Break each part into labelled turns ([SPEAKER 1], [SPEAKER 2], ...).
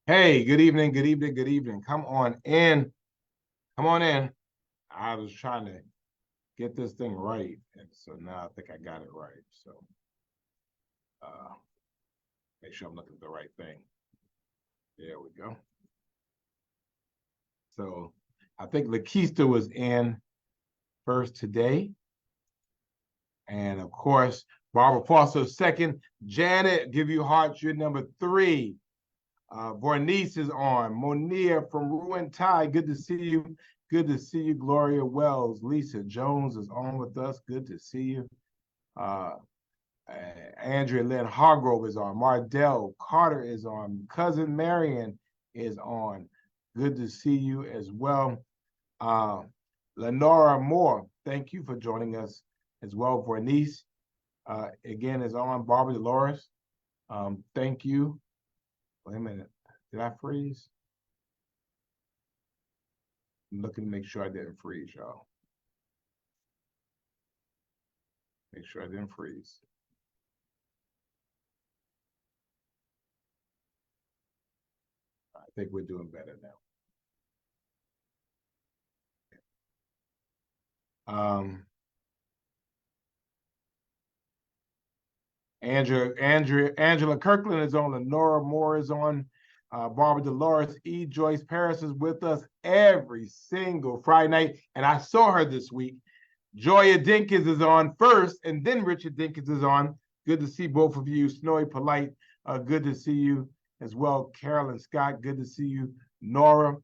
[SPEAKER 1] Hey, good evening, good evening, good evening. Come on in. Come on in. I was trying to get this thing right. And so now I think I got it right. So uh make sure I'm looking at the right thing. There we go. So I think Lakeista was in first today. And of course, Barbara Foster second. Janet, give you hearts, you're number 3. Vornice is on. Monia from Ruin Thai, good to see you. Good to see you. Gloria Wells. Lisa Jones is on with us. Good to see you. Uh, Andrea Lynn Hargrove is on. Mardell Carter is on. Cousin Marion is on. Good to see you as well. Lenora Moore, thank you for joining us as well. Vornice, again, is on. Barbara Dolores, thank you. Wait a minute. Did I freeze? I'm looking to make sure I didn't freeze, y'all. Make sure I didn't freeze. I think we're doing better now. Angela Kirkland is on. Lenora Moore is on. Barbara Dolores, E. Joyce Paris is with us every single Friday night, and I saw her this week. Joya Dinkins is on first, and then Richard Dinkins is on. Good to see both of you. Snowy Polite, good to see you as well. Carolyn Scott, good to see you. Nora,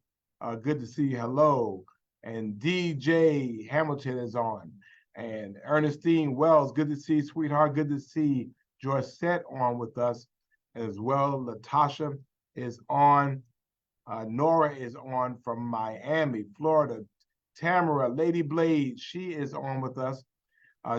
[SPEAKER 1] good to see you. Hello. And DJ Hamilton is on. And Ernestine Wells, good to see you, sweetheart. Good to see Jorsette on with us as well. Latasha is on. Nora is on from Miami, Florida. Tamara, Lady Blade, she is on with us.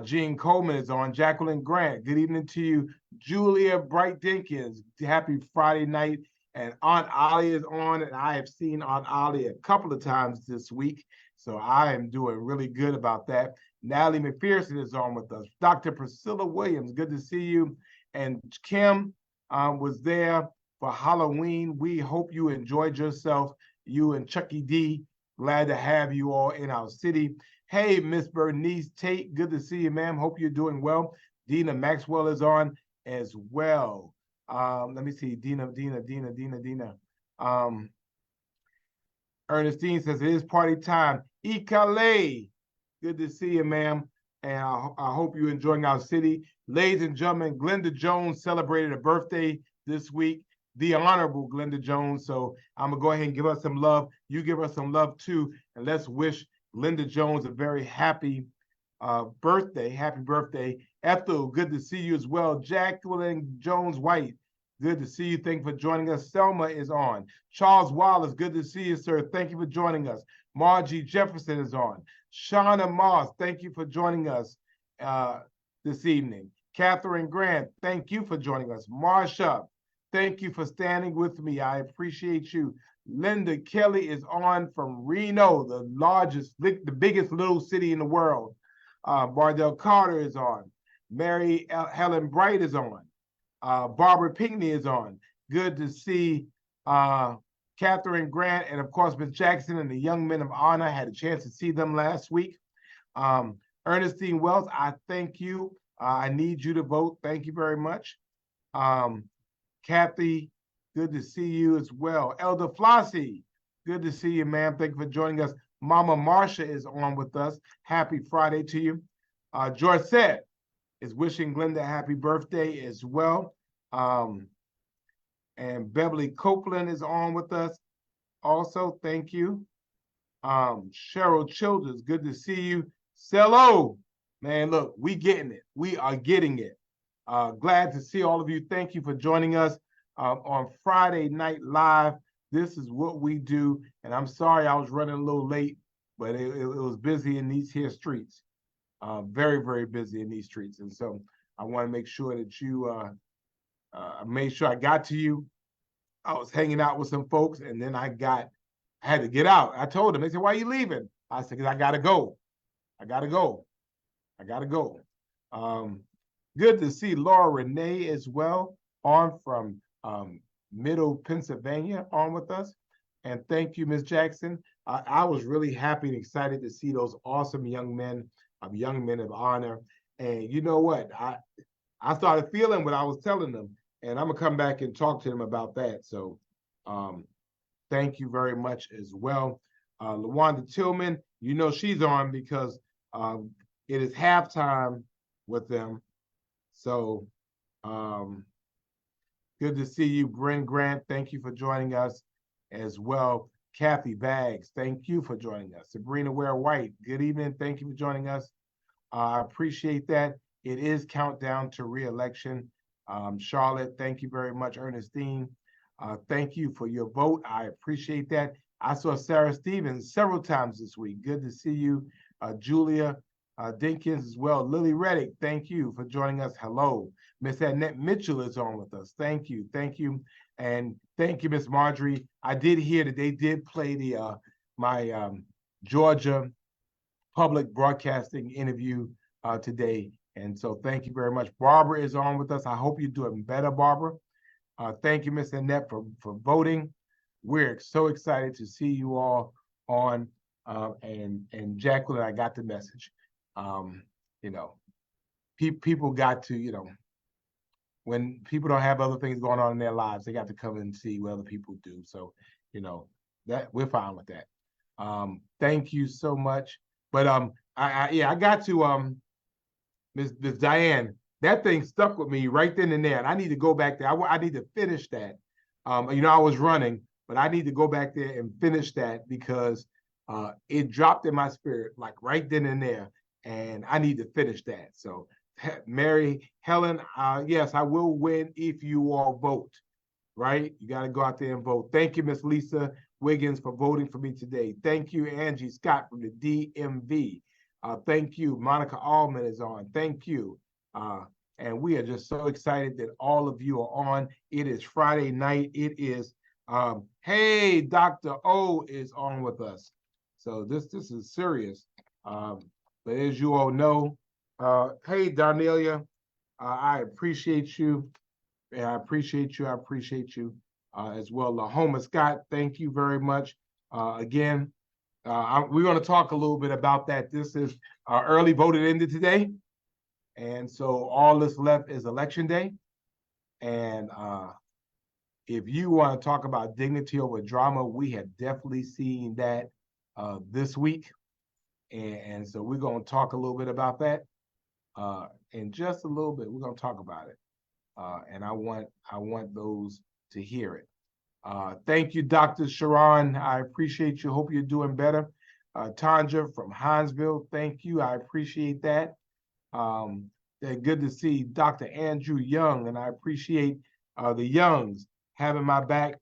[SPEAKER 1] Jean Coleman is on. Jacqueline Grant, good evening to you. Julia Bright Dinkins, happy Friday night. And Aunt Ollie is on, and I have seen Aunt Ollie a couple of times this week, so I am doing really good about that. Natalie McPherson is on with us. Dr. Priscilla Williams, good to see you. And Kim was there for Halloween. We hope you enjoyed yourself, you and Chucky D. Glad to have you all in our city. Hey, Miss Bernice Tate, good to see you, ma'am. Hope you're doing well. Dina Maxwell is on as well. Let me see, Dina. Ernestine says it is party time. Ikale, good to see you, ma'am. And I hope you're enjoying our city. Ladies and gentlemen, Glenda Jones celebrated a birthday this week. The Honorable Glenda Jones. So I'm going to go ahead and give us some love. You give us some love too. And let's wish Glenda Jones a very happy birthday. Happy birthday. Ethel, good to see you as well. Jacqueline Jones White, good to see you. Thank you for joining us. Selma is on. Charles Wallace, good to see you, sir. Thank you for joining us. Margie Jefferson is on. Shauna Moss, thank you for joining us this evening. Catherine Grant, thank you for joining us. Marsha, thank you for standing with me. I appreciate you. Linda Kelly is on from Reno, the largest, the biggest little city in the world. Bardell Carter is on. Mary Helen Bright is on. Barbara Pinckney is on. Good to see Catherine Grant and, of course, Miss Jackson and the Young Men of Honor. I had a chance to see them last week. Ernestine Wells, I thank you. I need you to vote. Thank you very much. Kathy, good to see you as well. Elder Flossie, good to see you, ma'am. Thank you for joining us. Mama Marsha is on with us. Happy Friday to you. Jorsette is wishing Glenda a happy birthday as well. And Beverly Copeland is on with us also. Thank you. Cheryl Childers, good to see you. Cello, man, look, we getting it. We are getting it. Glad to see all of you. Thank you for joining us on Friday Night Live. This is what we do. And I'm sorry I was running a little late, but it was busy in these here streets. Very, very busy in these streets. And so I want to make sure that you, I made sure I got to you. I was hanging out with some folks, and then I had to get out. I told them, they said, why are you leaving? I said, because I got to go. I got to go. Good to see Laura Renee as well, on from Middle Pennsylvania on with us. And thank you, Ms. Jackson. I was really happy and excited to see those awesome young men of honor. And you know what? I started feeling what I was telling them, and I'm gonna come back and talk to them about that. So thank you very much as well. LaWanda Tillman, you know she's on because it is halftime with them. So good to see you, Bryn Grant. Thank you for joining us as well. Kathy Baggs, thank you for joining us. Sabrina Ware White, good evening. Thank you for joining us. I appreciate that. It is countdown to re-election. Charlotte, thank you very much. Ernestine, thank you for your vote. I appreciate that. I saw Sarah Stevens several times this week. Good to see you. Julia Dinkins as well. Lily Reddick, thank you for joining us. Hello. Miss Annette Mitchell is on with us. Thank you. Thank you. And thank you, Miss Marjorie. I did hear that they did play the my Georgia public broadcasting interview today. And so thank you very much. Barbara is on with us. I hope you're doing better, Barbara. Thank you, Miss Annette, for voting. We're so excited to see you all on. And Jacqueline, I got the message. You know, people got to, you know, when people don't have other things going on in their lives, they got to come and see what other people do. So, you know, that we're fine with that. Thank you so much. But I got to Ms. Diane, that thing stuck with me right then and there. And I need to go back there. I need to finish that. You know, I was running, but I need to go back there and finish that because it dropped in my spirit like right then and there. And I need to finish that. So Mary Helen, yes, I will win if you all vote, right? You got to go out there and vote. Thank you, Miss Lisa Wiggins, for voting for me today. Thank you, Angie Scott from the DMV. Thank you. Monica Allman is on. Thank you. And we are just so excited that all of you are on. It is Friday night. It is, hey, Dr. O is on with us. So this is serious. But as you all know, hey, Darnelia, I appreciate you. And I appreciate you. I appreciate you as well. Lahoma Scott, thank you very much. Again, we're going to talk a little bit about that. This is early voting ended today. And so all that's left is election day. And if you want to talk about dignity over drama, we have definitely seen that this week. And so we're going to talk a little bit about that. In just a little bit, we're going to talk about it. And I want those to hear it. Thank you, Dr. Sharon. I appreciate you. Hope you're doing better. Tanja from Hinesville, thank you. I appreciate that. Good to see Dr. Andrew Young, and I appreciate the Youngs having my back.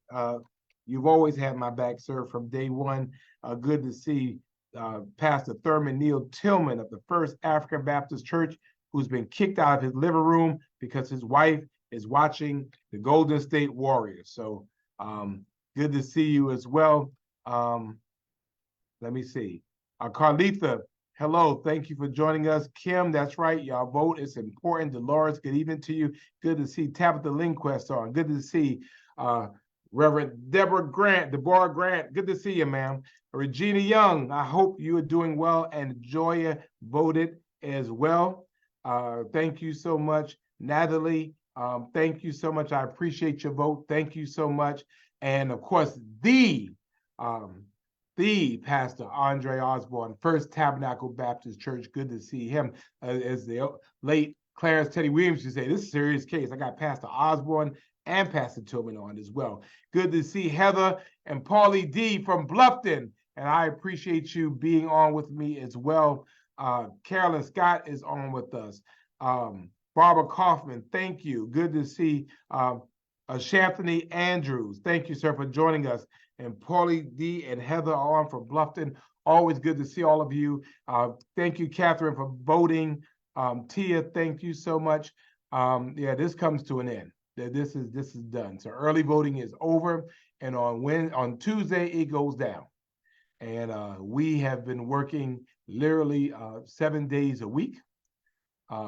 [SPEAKER 1] You've always had my back, sir, from day one. Good to see Pastor Thurman Neal Tillman of the First African Baptist Church, who's been kicked out of his living room because his wife is watching the Golden State Warriors. So good to see you as well. Let me see. Carlitha, hello. Thank you for joining us. Kim, that's right. Y'all vote. It's important. Dolores, good evening to you. Good to see Tabitha Lindquist on. Good to see Reverend Deborah Grant. Good to see you, ma'am. Regina Young, I hope you are doing well. And Joya voted as well. Thank you so much. Natalie, thank you so much. I appreciate your vote. Thank you so much. And of course, the Pastor Andre Osborne, First Tabernacle Baptist Church. Good to see him. As the late Clarence Teddy Williams used to say, this is a serious case. I got Pastor Osborne and Pastor Tillman on as well. Good to see Heather and Paulie D from Bluffton. And I appreciate you being on with me as well. Carolyn Scott is on with us. Barbara Kaufman, thank you. Good to see Shanthony Andrews. Thank you, sir, for joining us. And Paulie D and Heather on from Bluffton. Always good to see all of you. Thank you, Catherine, for voting. Tia, thank you so much. Yeah, this comes to an end. This is done. So early voting is over, and on Tuesday it goes down. And we have been working literally 7 days a week.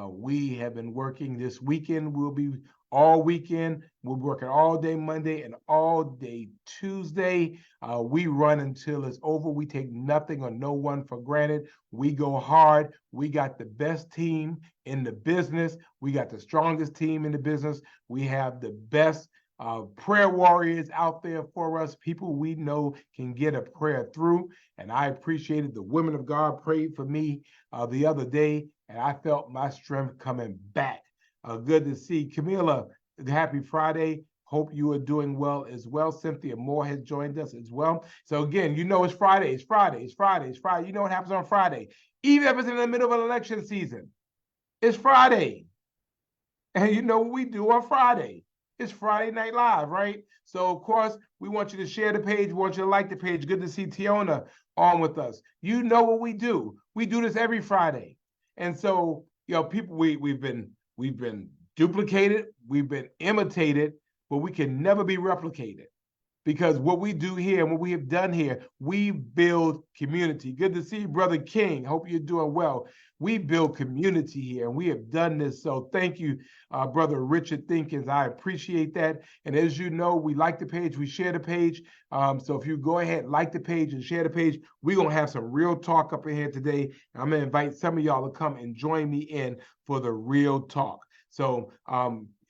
[SPEAKER 1] We have been working this weekend. We'll be all weekend. We're working all day Monday and all day Tuesday. We run until it's over. We take nothing or no one for granted. We go hard. We got the best team in the business. We got the strongest team in the business. We have the best prayer warriors out there for us, people we know can get a prayer through. And I appreciated the women of God prayed for me the other day, and I felt my strength coming back. Good to see Camila. Happy Friday. Hope you are doing well as well. Cynthia Moore has joined us as well. So again, you know it's Friday. It's Friday. It's Friday. It's Friday. You know what happens on Friday. Even if it's in the middle of an election season, it's Friday. And you know what we do on Friday. It's Friday Night Live, right? So, of course, we want you to share the page. We want you to like the page. Good to see Tiona on with us. You know what we do. We do this every Friday. And so, people, we've been duplicated, we've been imitated, but we can never be replicated. Because what we do here and what we have done here, we build community. Good to see you, Brother King. Hope you're doing well. We build community here, and we have done this. So thank you, Brother Richard Thinkins. I appreciate that. And as you know, we like the page, we share the page. So if you go ahead, like the page and share the page, we're going to have some real talk up in here today. I'm going to invite some of y'all to come and join me in for the real talk. So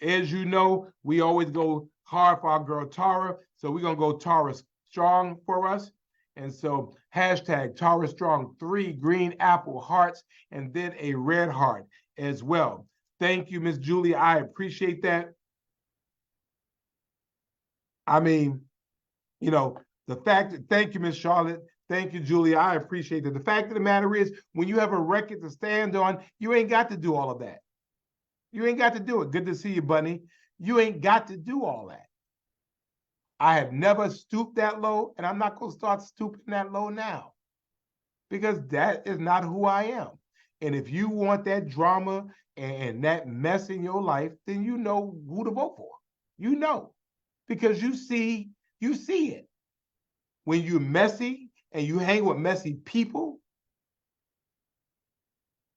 [SPEAKER 1] as you know, we always go hard for our girl Tara. So we're going to go Tara Strong for us. And so hashtag Tara Strong, 3 green apple hearts, and then a red heart as well. Thank you, Miss Julia. I appreciate that. I mean, the fact that, thank you, Miss Charlotte. Thank you, Julia. I appreciate that. The fact of the matter is, when you have a record to stand on, you ain't got to do all of that. You ain't got to do it. Good to see you, Bunny. You ain't got to do all that. I have never stooped that low, and I'm not going to start stooping that low now, because that is not who I am. And if you want that drama and that mess in your life, then you know who to vote for. You know, because you see it. When you're messy and you hang with messy people,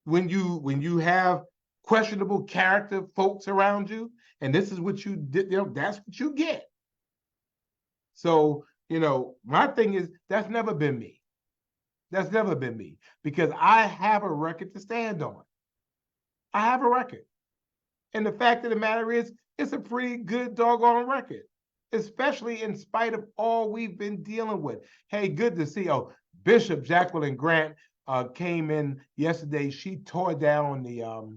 [SPEAKER 1] when you have questionable character folks around you, and this is what you did, that's what you get. So, my thing is, that's never been me. That's never been me, because I have a record to stand on. I have a record. And the fact of the matter is, it's a pretty good doggone record, especially in spite of all we've been dealing with. Hey, good to see. Oh, Bishop Jacqueline Grant came in yesterday. She tore down the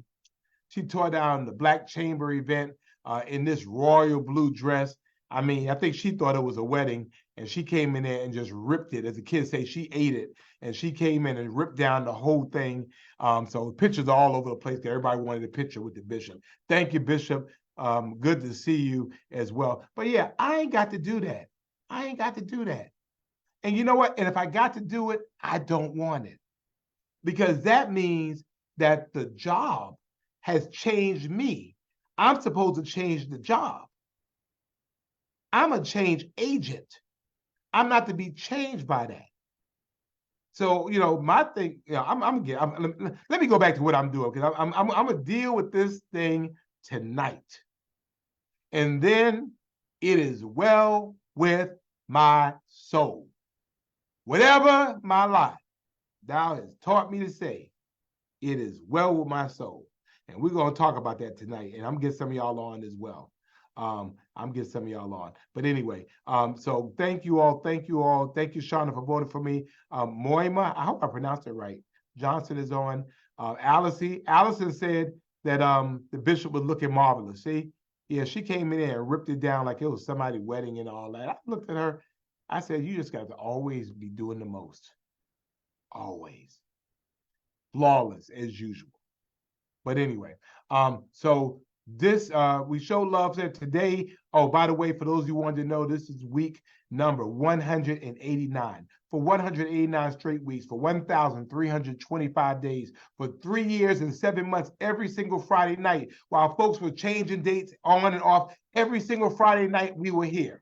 [SPEAKER 1] Black Chamber event in this royal blue dress. I mean, I think she thought it was a wedding, and she came in there and just ripped it. As the kids say, she ate it, and she came in and ripped down the whole thing. So pictures are all over the place. Everybody wanted a picture with the bishop. Thank you, Bishop. Good to see you as well. But yeah, I ain't got to do that. I ain't got to do that. And you know what? And if I got to do it, I don't want it, because that means that the job has changed me. I'm supposed to change the job. I'm a change agent. I'm not to be changed by that. So, my thing, let me go back to what I'm doing, because I'm gonna deal with this thing tonight. And then it is well with my soul. Whatever my lot thou hast taught me to say, it is well with my soul. And we're going to talk about that tonight. And I'm going to get some of y'all on as well. But anyway, so thank you all. Thank you all. Thank you, Shauna, for voting for me. Moima, I hope I pronounced it right. Johnson is on. Allison said that the bishop was looking marvelous. See? Yeah, she came in there and ripped it down like it was somebody's wedding and all that. I looked at her. I said, you just got to always be doing the most. Always. Flawless as usual. But anyway, so this, we show love there today. Oh, by the way, for those who wanted to know, this is week number 189. For 189 straight weeks, for 1,325 days, for 3 years and 7 months, every single Friday night, while folks were changing dates on and off, every single Friday night we were here.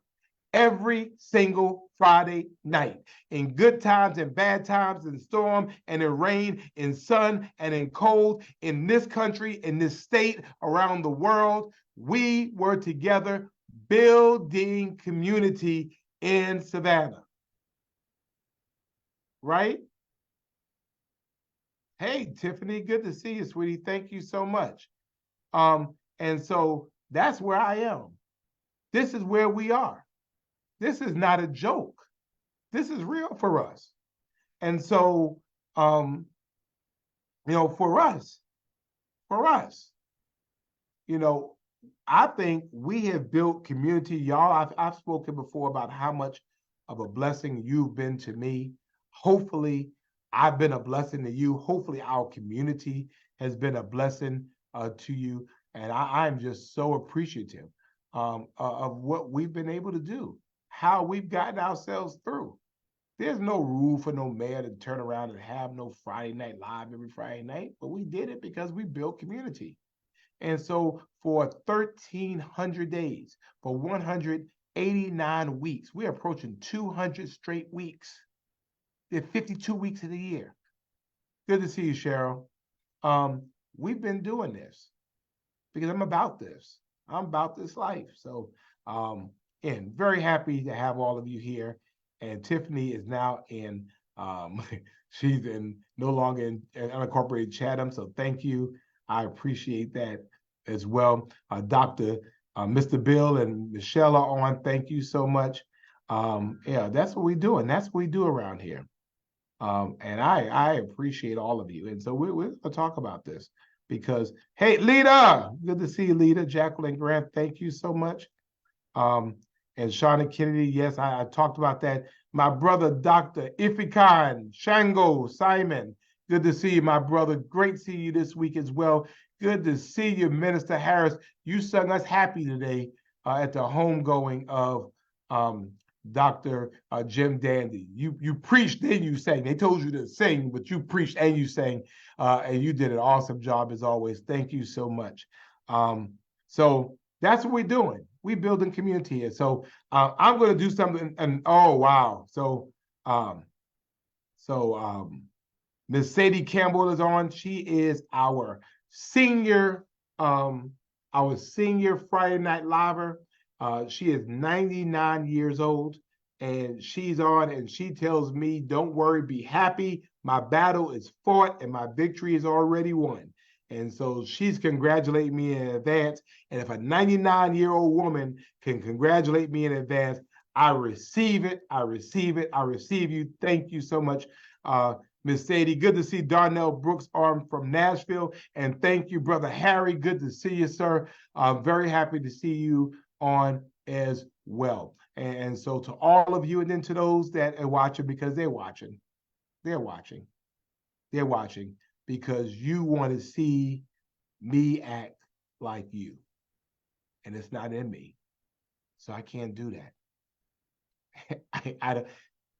[SPEAKER 1] Every single Friday night, in good times and bad times, in storm and in rain, in sun and in cold, in this country, in this state, around the world, we were together building community in Savannah. Right? Hey, Tiffany, good to see you, sweetie. Thank you so much. And so that's where I am. This is where we are. This is not a joke. This is real for us. And so, for us, I think we have built community. Y'all, I've spoken before about how much of a blessing you've been to me. Hopefully, I've been a blessing to you. Hopefully, our community has been a blessing to you. And I'm just so appreciative of what we've been able to do, how we've gotten ourselves through. There's no rule for no mayor to turn around and have no Friday Night Live every Friday night, but we did it because we built community. And so for 1,300 days, for 189 weeks, we're approaching 200 straight weeks. There are 52 weeks of the year. Good to see you, Cheryl. We've been doing this because I'm about this. I'm about this life. So, and very happy to have all of you here. And Tiffany is now in, she's no longer in unincorporated Chatham. So thank you. I appreciate that as well. Mr. Bill and Michelle are on. Thank you so much. Yeah, that's what we do. And that's what we do around here. And I appreciate all of you. And so we're going to talk about this because, hey, Lita, good to see you, Lita. Jacqueline Grant, thank you so much. And Shauna Kennedy, yes, I talked about that. My brother, Dr. Ifikan, Shango, Simon, good to see you, my brother. Great to see you this week as well. Good to see you, Minister Harris. You sung us happy today at the homegoing of Dr. Jim Dandy. You preached, then you sang. They told you to sing, but you preached and you sang, and you did an awesome job as always. Thank you so much. So that's what we're doing. We building community here. So I'm going to do something. And oh wow! So Miss Sadie Campbell is on. She is our senior Friday Night Liver. She is 99 years old, and she's on. And she tells me, "Don't worry, be happy. My battle is fought, and my victory is already won." And so she's congratulating me in advance. And if a 99-year-old woman can congratulate me in advance, I receive it. I receive it. I receive you. Thank you so much, Miss Sadie. Good to see Darnell Brooks on from Nashville. And thank you, Brother Harry. Good to see you, sir. Very happy to see you on as well. And so to all of you, and then to those that are watching, because they're watching. They're watching. They're watching. Because you want to see me act like you. And it's not in me. So I can't do that.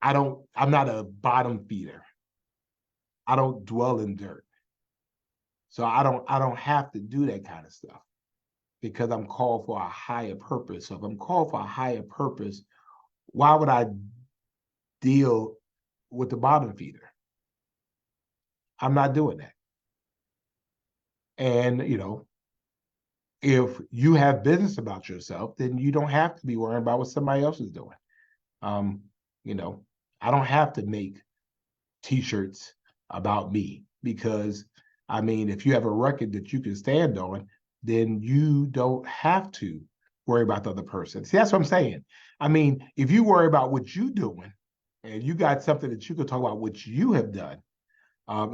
[SPEAKER 1] I'm not a bottom feeder. I don't dwell in dirt. So I don't have to do that kind of stuff because I'm called for a higher purpose. So if I'm called for a higher purpose, why would I deal with the bottom feeder? I'm not doing that. And, if you have business about yourself, then you don't have to be worrying about what somebody else is doing. I don't have to make T-shirts about me because, if you have a record that you can stand on, then you don't have to worry about the other person. See, that's what I'm saying. If you worry about what you're doing and you got something that you can talk about what you have done,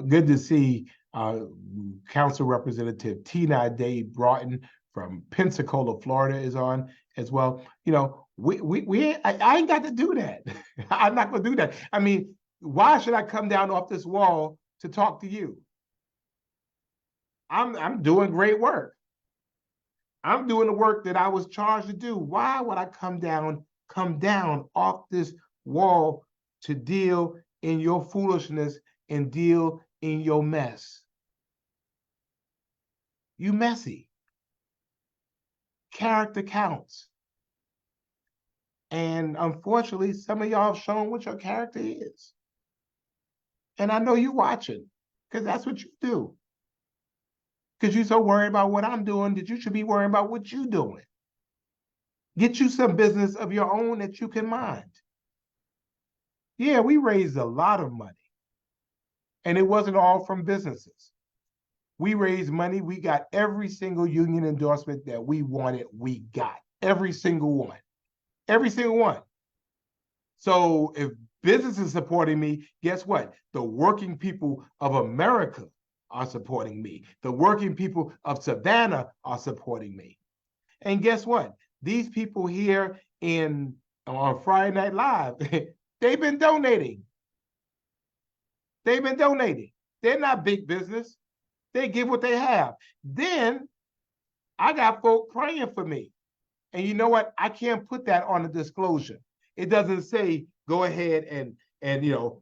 [SPEAKER 1] good to see Council Representative Tina Day Broughton from Pensacola, Florida is on as well. I ain't got to do that. I'm not going to do that. Why should I come down off this wall to talk to you? I'm doing great work. I'm doing the work that I was charged to do. Why would I come down off this wall to deal in your foolishness and deal in your mess? You messy. Character counts. And unfortunately, some of y'all have shown what your character is. And I know you're watching because that's what you do. Because you're so worried about what I'm doing that you should be worrying about what you're doing. Get you some business of your own that you can mind. Yeah, we raised a lot of money, and it wasn't all from businesses. We raised money. We got every single union endorsement that we wanted. We got every single one, every single one. So if business is supporting me, guess what? The working people of America are supporting me. The working people of Savannah are supporting me. And guess what? These people here on Friday Night Live, they've been donating. They've been donating. They're not big business. They give what they have. Then I got folk praying for me. And you know what? I can't put that on a disclosure. It doesn't say go ahead and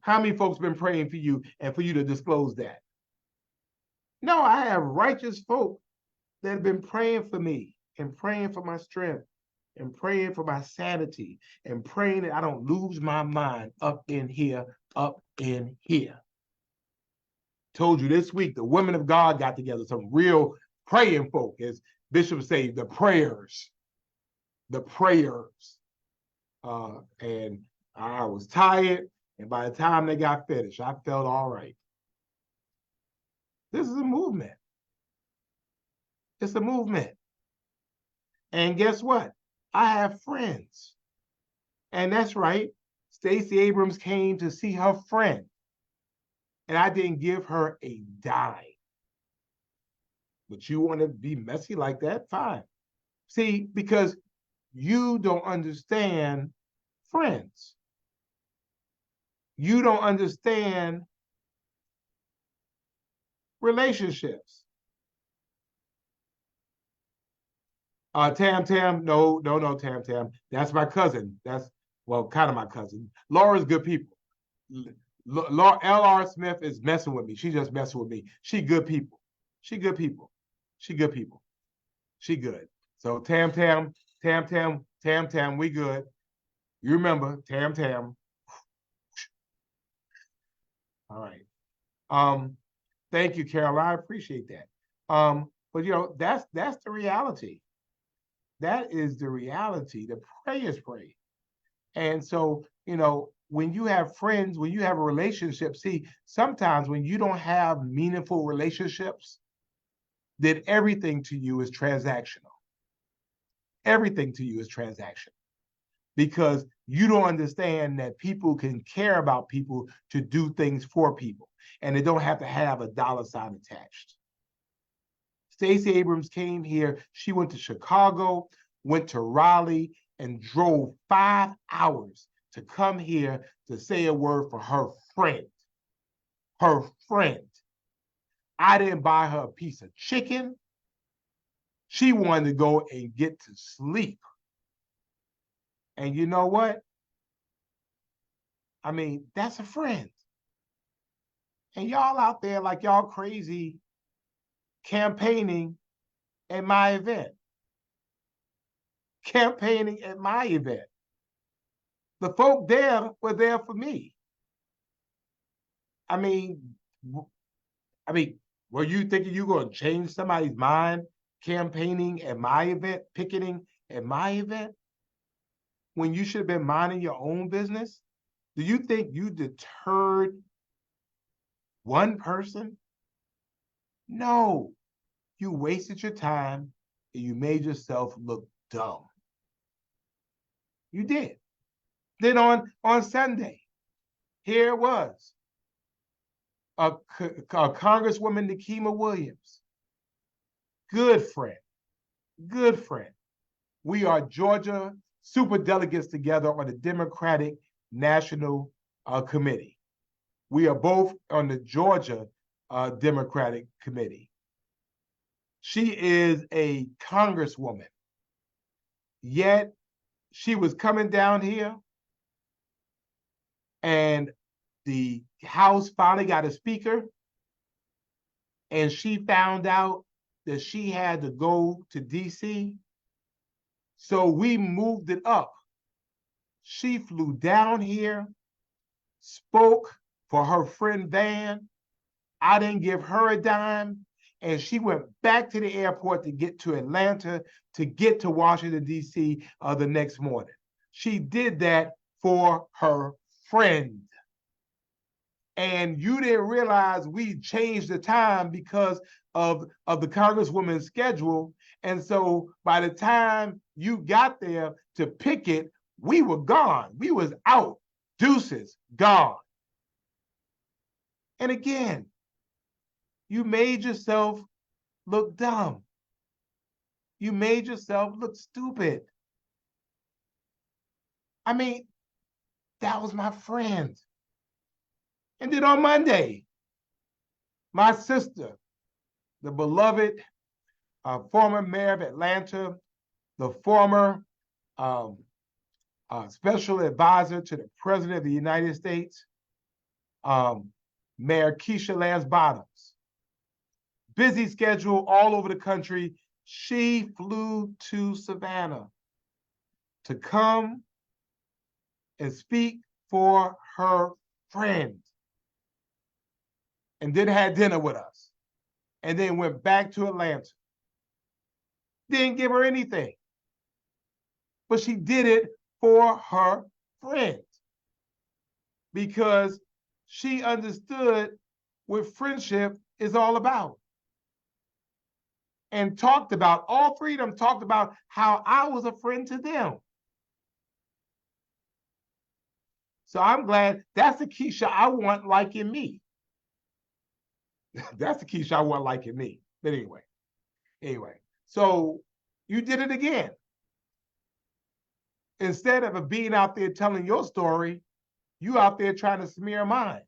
[SPEAKER 1] how many folks been praying for you and for you to disclose that. No, I have righteous folk that have been praying for me and praying for my strength and praying for my sanity and praying that I don't lose my mind up in here, up in here. Told you this week, the women of God got together, some real praying folk, as Bishop say, the prayers. And I was tired, and by the time they got finished, I felt all right. This is a movement. It's a movement. And guess what? I have friends. And that's right. Stacey Abrams came to see her friend. And I didn't give her a dime. But you want to be messy like that? Fine. See, because you don't understand friends. You don't understand relationships. Tam, no, Tam. That's my cousin. That's, well, kind of my cousin. Laura's good people. Laura L.R. Smith is messing with me. She just messing with me. She good people. She good people. She good people. She good. So Tam, we good. You remember, Tam. All right. Thank you, Carol. I appreciate that. But that's the reality. That is the reality. The pray is pray. And so, when you have friends, when you have a relationship, see, sometimes when you don't have meaningful relationships, then everything to you is transactional. Everything to you is transactional because you don't understand that people can care about people to do things for people, and they don't have to have a dollar sign attached. Stacey Abrams came here. She went to Chicago, went to Raleigh, and drove 5 hours to come here to say a word for her friend. Her friend. I didn't buy her a piece of chicken. She wanted to go and get to sleep. And you know what? I mean, that's a friend. And y'all out there like y'all crazy campaigning at my event. Campaigning at my event. The folk there were there for me. I mean, were you thinking you going to change somebody's mind campaigning at my event, picketing at my event, when you should have been minding your own business? Do you think you deterred one person? No. You wasted your time and you made yourself look dumb. You did. Then on Sunday, here it was. A Congresswoman Nikema Williams. Good friend. We are Georgia super delegates together on the Democratic National Committee. We are both on the Georgia Democratic Committee. She is a congresswoman, yet she was coming down here and the House finally got a speaker, and she found out that she had to go to DC. So we moved it up. She flew down here, spoke for her friend Van. I didn't give her a dime, and she went back to the airport to get to Atlanta, to get to Washington, D.C. The next morning. She did that for her friend. And you didn't realize we changed the time because of the Congresswoman's schedule. And so by the time you got there to pick it, we were gone. We was out. Deuces, gone. And again, you made yourself look dumb. You made yourself look stupid. I mean, that was my friend. And then on Monday, my sister, the beloved former mayor of Atlanta, the former special advisor to the President of the United States, Mayor Keisha Lance Bottoms. Busy schedule all over the country. She flew to Savannah to come and speak for her friend. And then had dinner with us. And then went back to Atlanta. Didn't give her anything. But she did it for her friend. Because she understood what friendship is all about. And talked about, all three of them talked about how I was a friend to them. So I'm glad that's the Keisha I want liking me. That's the Keisha I want liking me. But anyway, so you did it again. Instead of being out there telling your story, you out there trying to smear mine.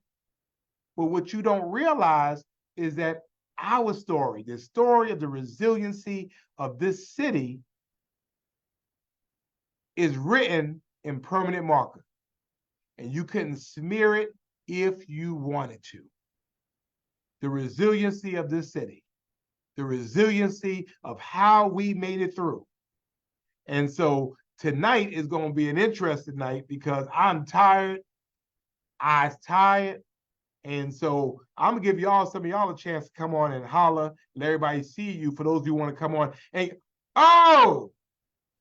[SPEAKER 1] But what you don't realize is that our story, the story of the resiliency of this city, is written in permanent marker. And you couldn't smear it if you wanted to. The resiliency of this city, the resiliency of how we made it through. And so tonight is going to be an interesting night because I'm tired, eyes tired. And so I'm going to give some of y'all a chance to come on and holler, let everybody see you for those who want to come on. And oh,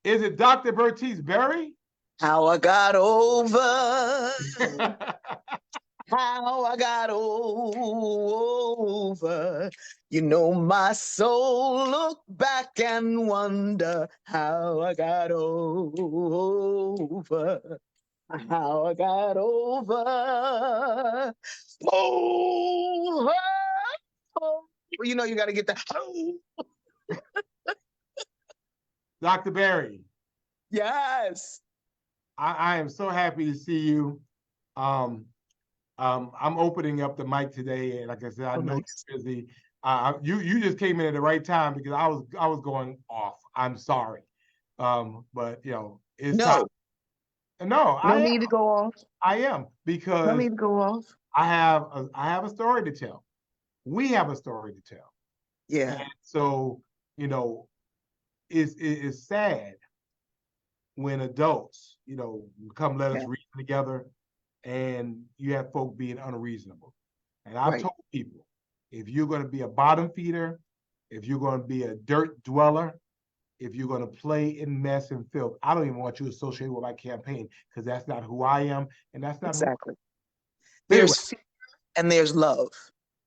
[SPEAKER 1] is it Dr. Bertice Berry?
[SPEAKER 2] How I got over. How I got over. You know, my soul look back and wonder how I got over. How I got over. Oh, you know, you got to get that.
[SPEAKER 1] Dr. Berry.
[SPEAKER 2] Yes.
[SPEAKER 1] I am so happy to see you. I'm opening up the mic today, and like I said, I know you're busy. You just came in at the right time because I was going off. I'm sorry, but you know it's time. No,
[SPEAKER 2] I need to go off.
[SPEAKER 1] I am because
[SPEAKER 2] I need to go off.
[SPEAKER 1] I have a story to tell. We have a story to tell.
[SPEAKER 2] Yeah.
[SPEAKER 1] And so you know, it's sad when adults, you know, come let us reason together, and you have folk being unreasonable. And I've told people, if you're going to be a bottom feeder, if you're going to be a dirt dweller, if you're going to play in mess and filth, I don't even want you associated with my campaign because that's not who I am, and that's not
[SPEAKER 2] exactly.
[SPEAKER 1] There's
[SPEAKER 2] fear and there's love.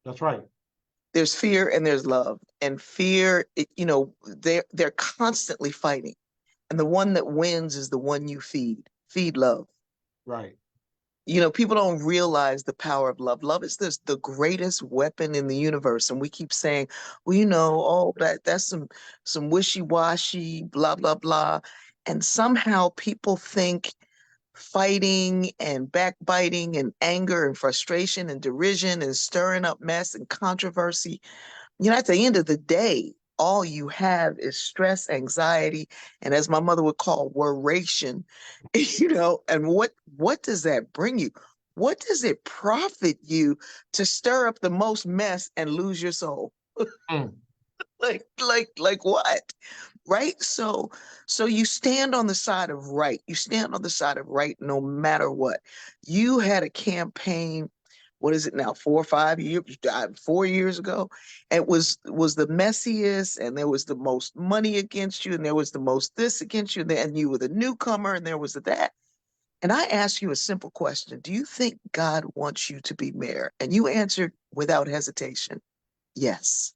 [SPEAKER 1] That's right.
[SPEAKER 2] There's fear and there's love, and fear, you know, they're constantly fighting. And the one that wins is the one you feed. Feed love. Right. You know, people don't realize the power of love. Love is the greatest weapon in the universe. And we keep saying, well, you know, oh, that's some wishy-washy, blah, blah, blah. And somehow people think fighting and backbiting and anger and frustration and derision and stirring up mess and controversy, you know, at the end of the day, all you have is stress, anxiety, and as my mother would call, worration, you know, and what does that bring you? What does it profit you to stir up the most mess and lose your soul? Like what? Right? So you stand on the side of right. You stand on the side of right no matter what. You had a campaign what is it now, 4 or 5 years, 4 years ago. It was the messiest, and there was the most money against you, and there was the most this against you, and you were the newcomer, and there was that. And I asked you a simple question. Do you think God wants you to be mayor? And you answered without hesitation, yes.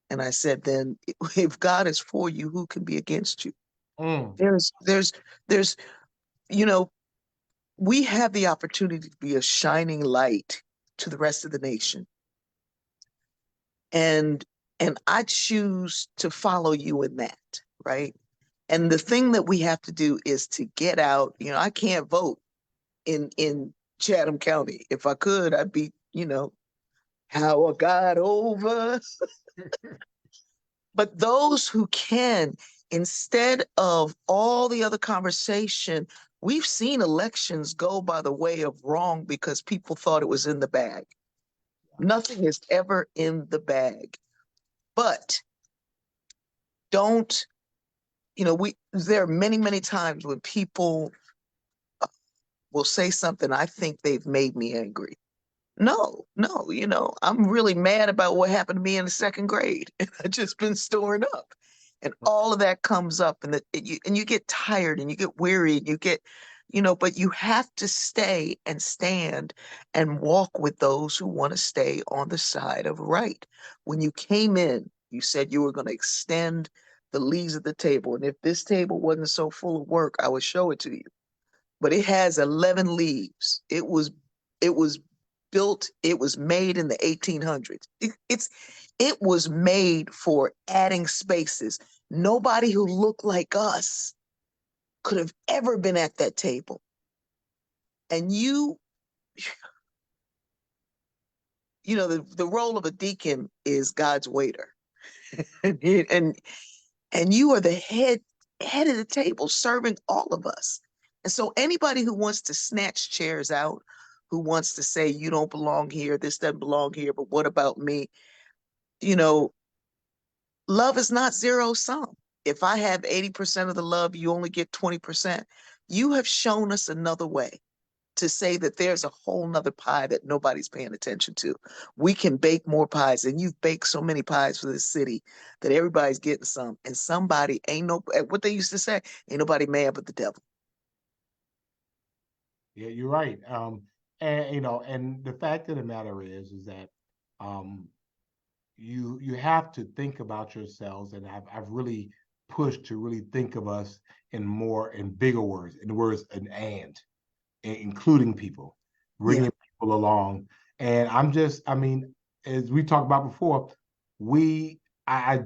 [SPEAKER 2] And I said, then if God is for you, who can be against you?
[SPEAKER 1] Mm.
[SPEAKER 2] There's, we have the opportunity to be a shining light to the rest of the nation. And I choose to follow you in that, right? And the thing that we have to do is to get out. I can't vote in Chatham County. If I could, I'd be, how I got over. But those who can, instead of all the other conversation, we've seen elections go by the way of wrong because people thought it was in the bag. Nothing is ever in the bag. But don't, there are many, many times when people will say something, I think they've made me angry. No, I'm really mad about what happened to me in the second grade. And I've just been storing up. And all of that comes up, and you get tired and you get weary and you get, but you have to stay and stand and walk with those who want to stay on the side of right. When you came in, you said you were going to extend the leaves of the table. And if this table wasn't so full of work, I would show it to you. But it has 11 leaves. It was built, it was made in the 1800s. It was made for adding spaces. Nobody who looked like us could have ever been at that table. And the role of a deacon is God's waiter. and you are the head of the table serving all of us. And so anybody who wants to snatch chairs out, who wants to say, you don't belong here, this doesn't belong here, but what about me? Love is not zero sum. If I have 80% of the love, you only get 20%. You have shown us another way to say that there's a whole nother pie that nobody's paying attention to. We can bake more pies, and you've baked so many pies for this city that everybody's getting some. And somebody what they used to say, ain't nobody mad but the devil.
[SPEAKER 1] Yeah, you're right. And the fact of the matter is that you have to think about yourselves, and I've really pushed to really think of us in bigger words, in words and including people, bringing people along. And as we talked about before, I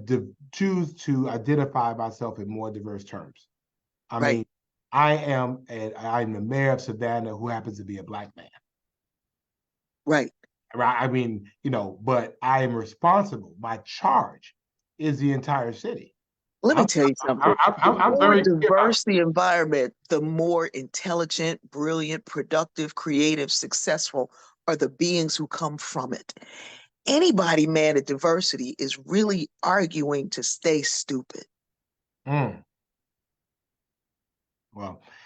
[SPEAKER 1] choose to identify myself in more diverse terms. I mean, I'm the mayor of Savannah who happens to be a Black man.
[SPEAKER 2] Right.
[SPEAKER 1] Right. But I am responsible. My charge is the entire city.
[SPEAKER 2] Let me tell you something. The more diverse the environment, the more intelligent, brilliant, productive, creative, successful are the beings who come from it. Anybody mad at diversity is really arguing to stay stupid.
[SPEAKER 1] Well,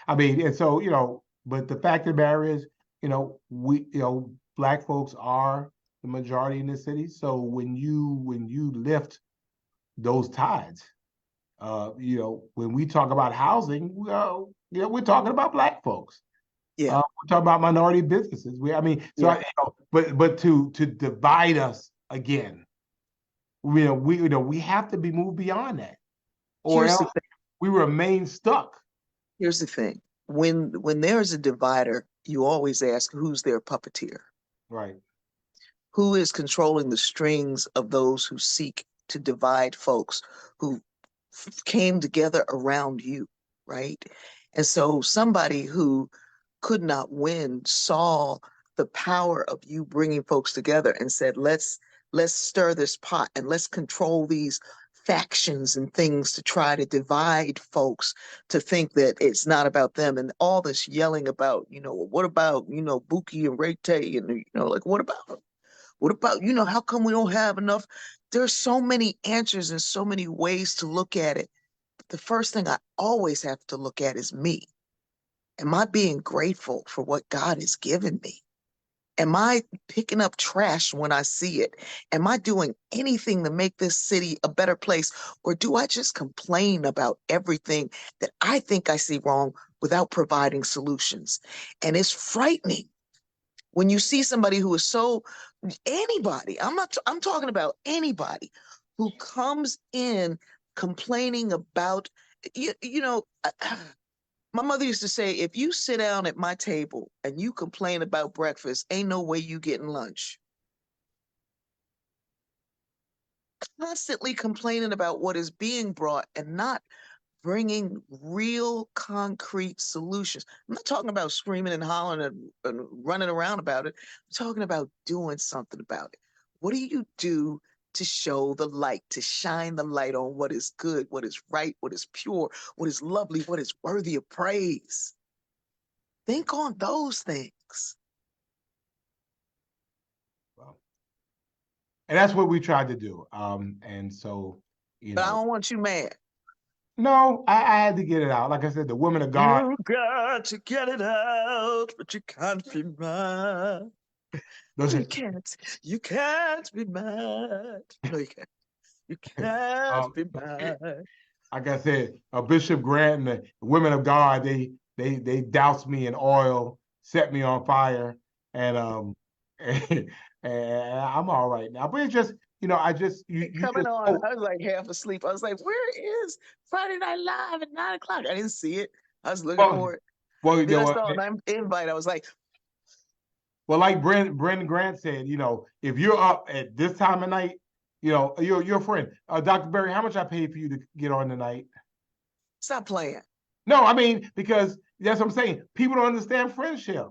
[SPEAKER 1] and so, but the fact of the matter is, Black folks are the majority in the city. So when you lift those tides, when we talk about housing, we're talking about Black folks.
[SPEAKER 2] Yeah.
[SPEAKER 1] We're talking about minority businesses. But to divide us again, we have to be moved beyond that, or else we remain stuck.
[SPEAKER 2] Here's the thing: when there's a divider, you always ask, who's their puppeteer?
[SPEAKER 1] Right.
[SPEAKER 2] Who is controlling the strings of those who seek to divide folks who came together around you, right? And so somebody who could not win saw the power of you bringing folks together and said, let's stir this pot and let's control these factions and things to try to divide folks, to think that it's not about them, and all this yelling about, what about, Buki and Ray Tay, and, like, what about, how come we don't have enough? There's so many answers and so many ways to look at it. But the first thing I always have to look at is me. Am I being grateful for what God has given me? Am I picking up trash when I see it? Am I doing anything to make this city a better place? Or do I just complain about everything that I think I see wrong without providing solutions? And it's frightening when you see somebody who is so, anybody, I'm talking about anybody who comes in complaining about, you know, my mother used to say, if you sit down at my table and you complain about breakfast, ain't no way you getting lunch. Constantly complaining about what is being brought and not bringing real concrete solutions. I'm not talking about screaming and hollering and running around about it. I'm talking about doing something about it. What do you do to show the light, to shine the light on what is good, what is right, what is pure, what is lovely, what is worthy of praise? Think on those things.
[SPEAKER 1] Well, and that's what we tried to do. And so,
[SPEAKER 2] But I don't want you mad.
[SPEAKER 1] No, I had to get it out. Like I said, the women of God.
[SPEAKER 2] You got to get it out, but you can't be mad. You can't be mad. No, you can't. You can't be mad.
[SPEAKER 1] Like I said, Bishop Grant and the women of God, they doused me in oil, set me on fire, and and I'm all right now. But it's just, I just you
[SPEAKER 2] coming
[SPEAKER 1] just,
[SPEAKER 2] on. I was like half asleep. I was like, "Where is Friday Night Live at 9 o'clock?" I didn't see it. I was looking for it. Well, then I saw an invite. I was like,
[SPEAKER 1] well, like Brendan Grant said, if you're up at this time of night, you're a friend. Dr. Berry, how much I paid for you to get on tonight?
[SPEAKER 2] Stop playing.
[SPEAKER 1] No, I mean, because that's what I'm saying. People don't understand friendship.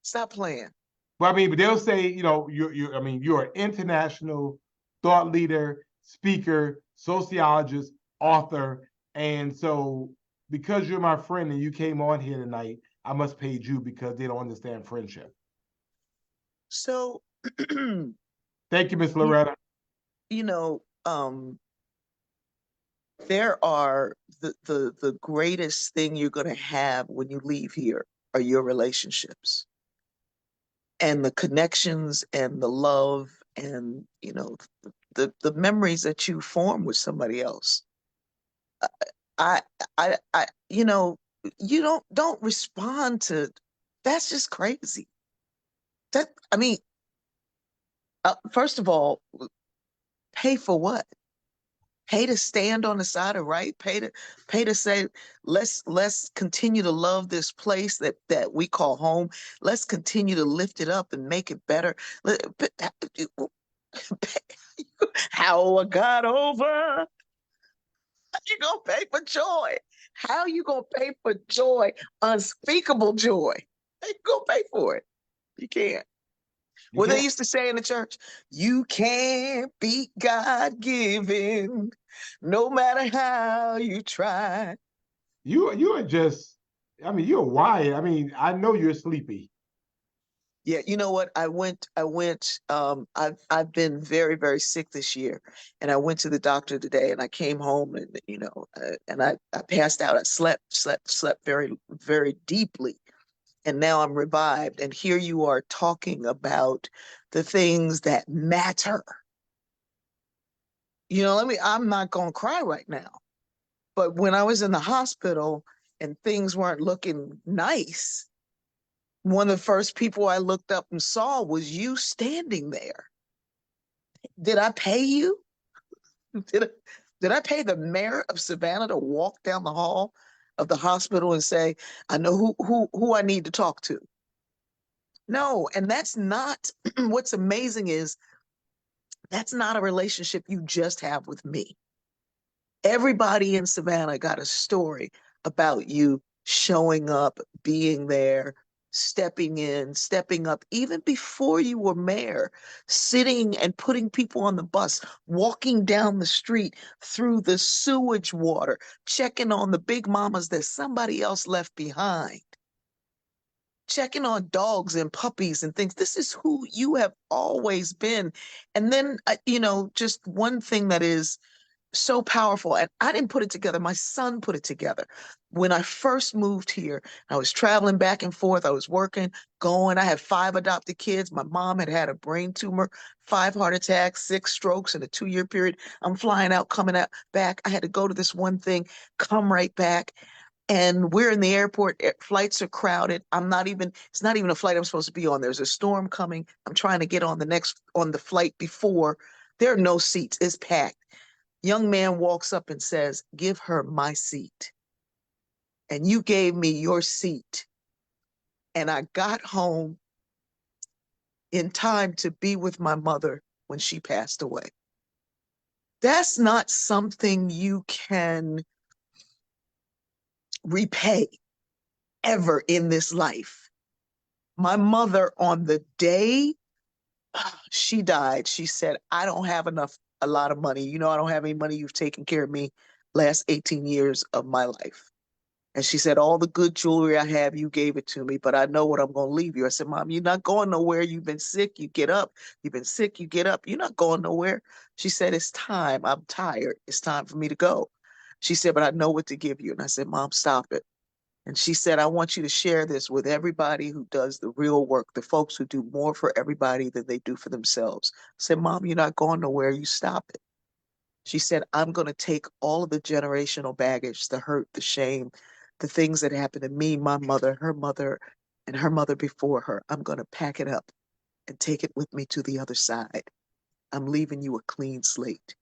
[SPEAKER 2] Stop playing.
[SPEAKER 1] But I mean, but they'll say, you're an international thought leader, speaker, sociologist, author. And so because you're my friend and you came on here tonight, I must pay you because they don't understand friendship.
[SPEAKER 2] So
[SPEAKER 1] thank you, Miss Loretta.
[SPEAKER 2] There are the greatest thing you're going to have when you leave here are your relationships and the connections and the love and the memories that you form with somebody else. You don't respond to that's just crazy. First of all, pay for what? Pay to stand on the side of right, pay to say, let's continue to love this place that we call home. Let's continue to lift it up and make it better. How I got over. How you gonna pay for joy? How you gonna pay for joy? Unspeakable joy. How you gonna pay for it? You can't. What they used to say in the church, you can't beat God given, no matter how you try.
[SPEAKER 1] You are just, you're wired. I know you're sleepy.
[SPEAKER 2] Yeah, you know what? I've been very, very sick this year, and I went to the doctor today, and I came home, and and I passed out. I slept very, very deeply, and now I'm revived. And here you are talking about the things that matter. I'm not gonna cry right now, but when I was in the hospital and things weren't looking nice, one of the first people I looked up and saw was you standing there. Did I pay you? Did I pay the mayor of Savannah to walk down the hall of the hospital and say, I know who I need to talk to? No, and that's not what's amazing is that's not a relationship you just have with me. Everybody in Savannah got a story about you showing up, being there, stepping in, stepping up, even before you were mayor, sitting and putting people on the bus, walking down the street through the sewage water, checking on the big mamas that somebody else left behind, checking on dogs and puppies and things. This is who you have always been. And then, just one thing that is so powerful, and I didn't put it together. My son put it together. when I first moved here, I was traveling back and forth. I was working, going. I had 5 adopted kids. My mom had had a brain tumor, 5 heart attacks, 6 strokes in a 2-year period. I'm flying out, coming out back. I had to go to this one thing, come right back. And we're in the airport. Flights are crowded. It's not even a flight I'm supposed to be on. There's a storm coming. I'm trying to get on the flight before. There are no seats. It's packed. Young man walks up and says, "Give her my seat." And you gave me your seat. And I got home in time to be with my mother when she passed away. That's not something you can repay ever in this life. My mother, on the day she died, she said, "I don't have a lot of money. You know, I don't have any money. You've taken care of me last 18 years of my life." And she said, "All the good jewelry I have, you gave it to me, but I know what I'm going to leave you." I said, "Mom, you're not going nowhere. You've been sick, you get up. You've been sick, you get up. You're not going nowhere." She said, "It's time. I'm tired. It's time for me to go." She said, "But I know what to give you." And I said, "Mom, stop it." And she said, "I want you to share this with everybody who does the real work, the folks who do more for everybody than they do for themselves." I said, "Mom, you're not going nowhere. You stop it." She said, "I'm going to take all of the generational baggage, the hurt, the shame, the things that happened to me, my mother, and her mother before her. I'm going to pack it up and take it with me to the other side. I'm leaving you a clean slate."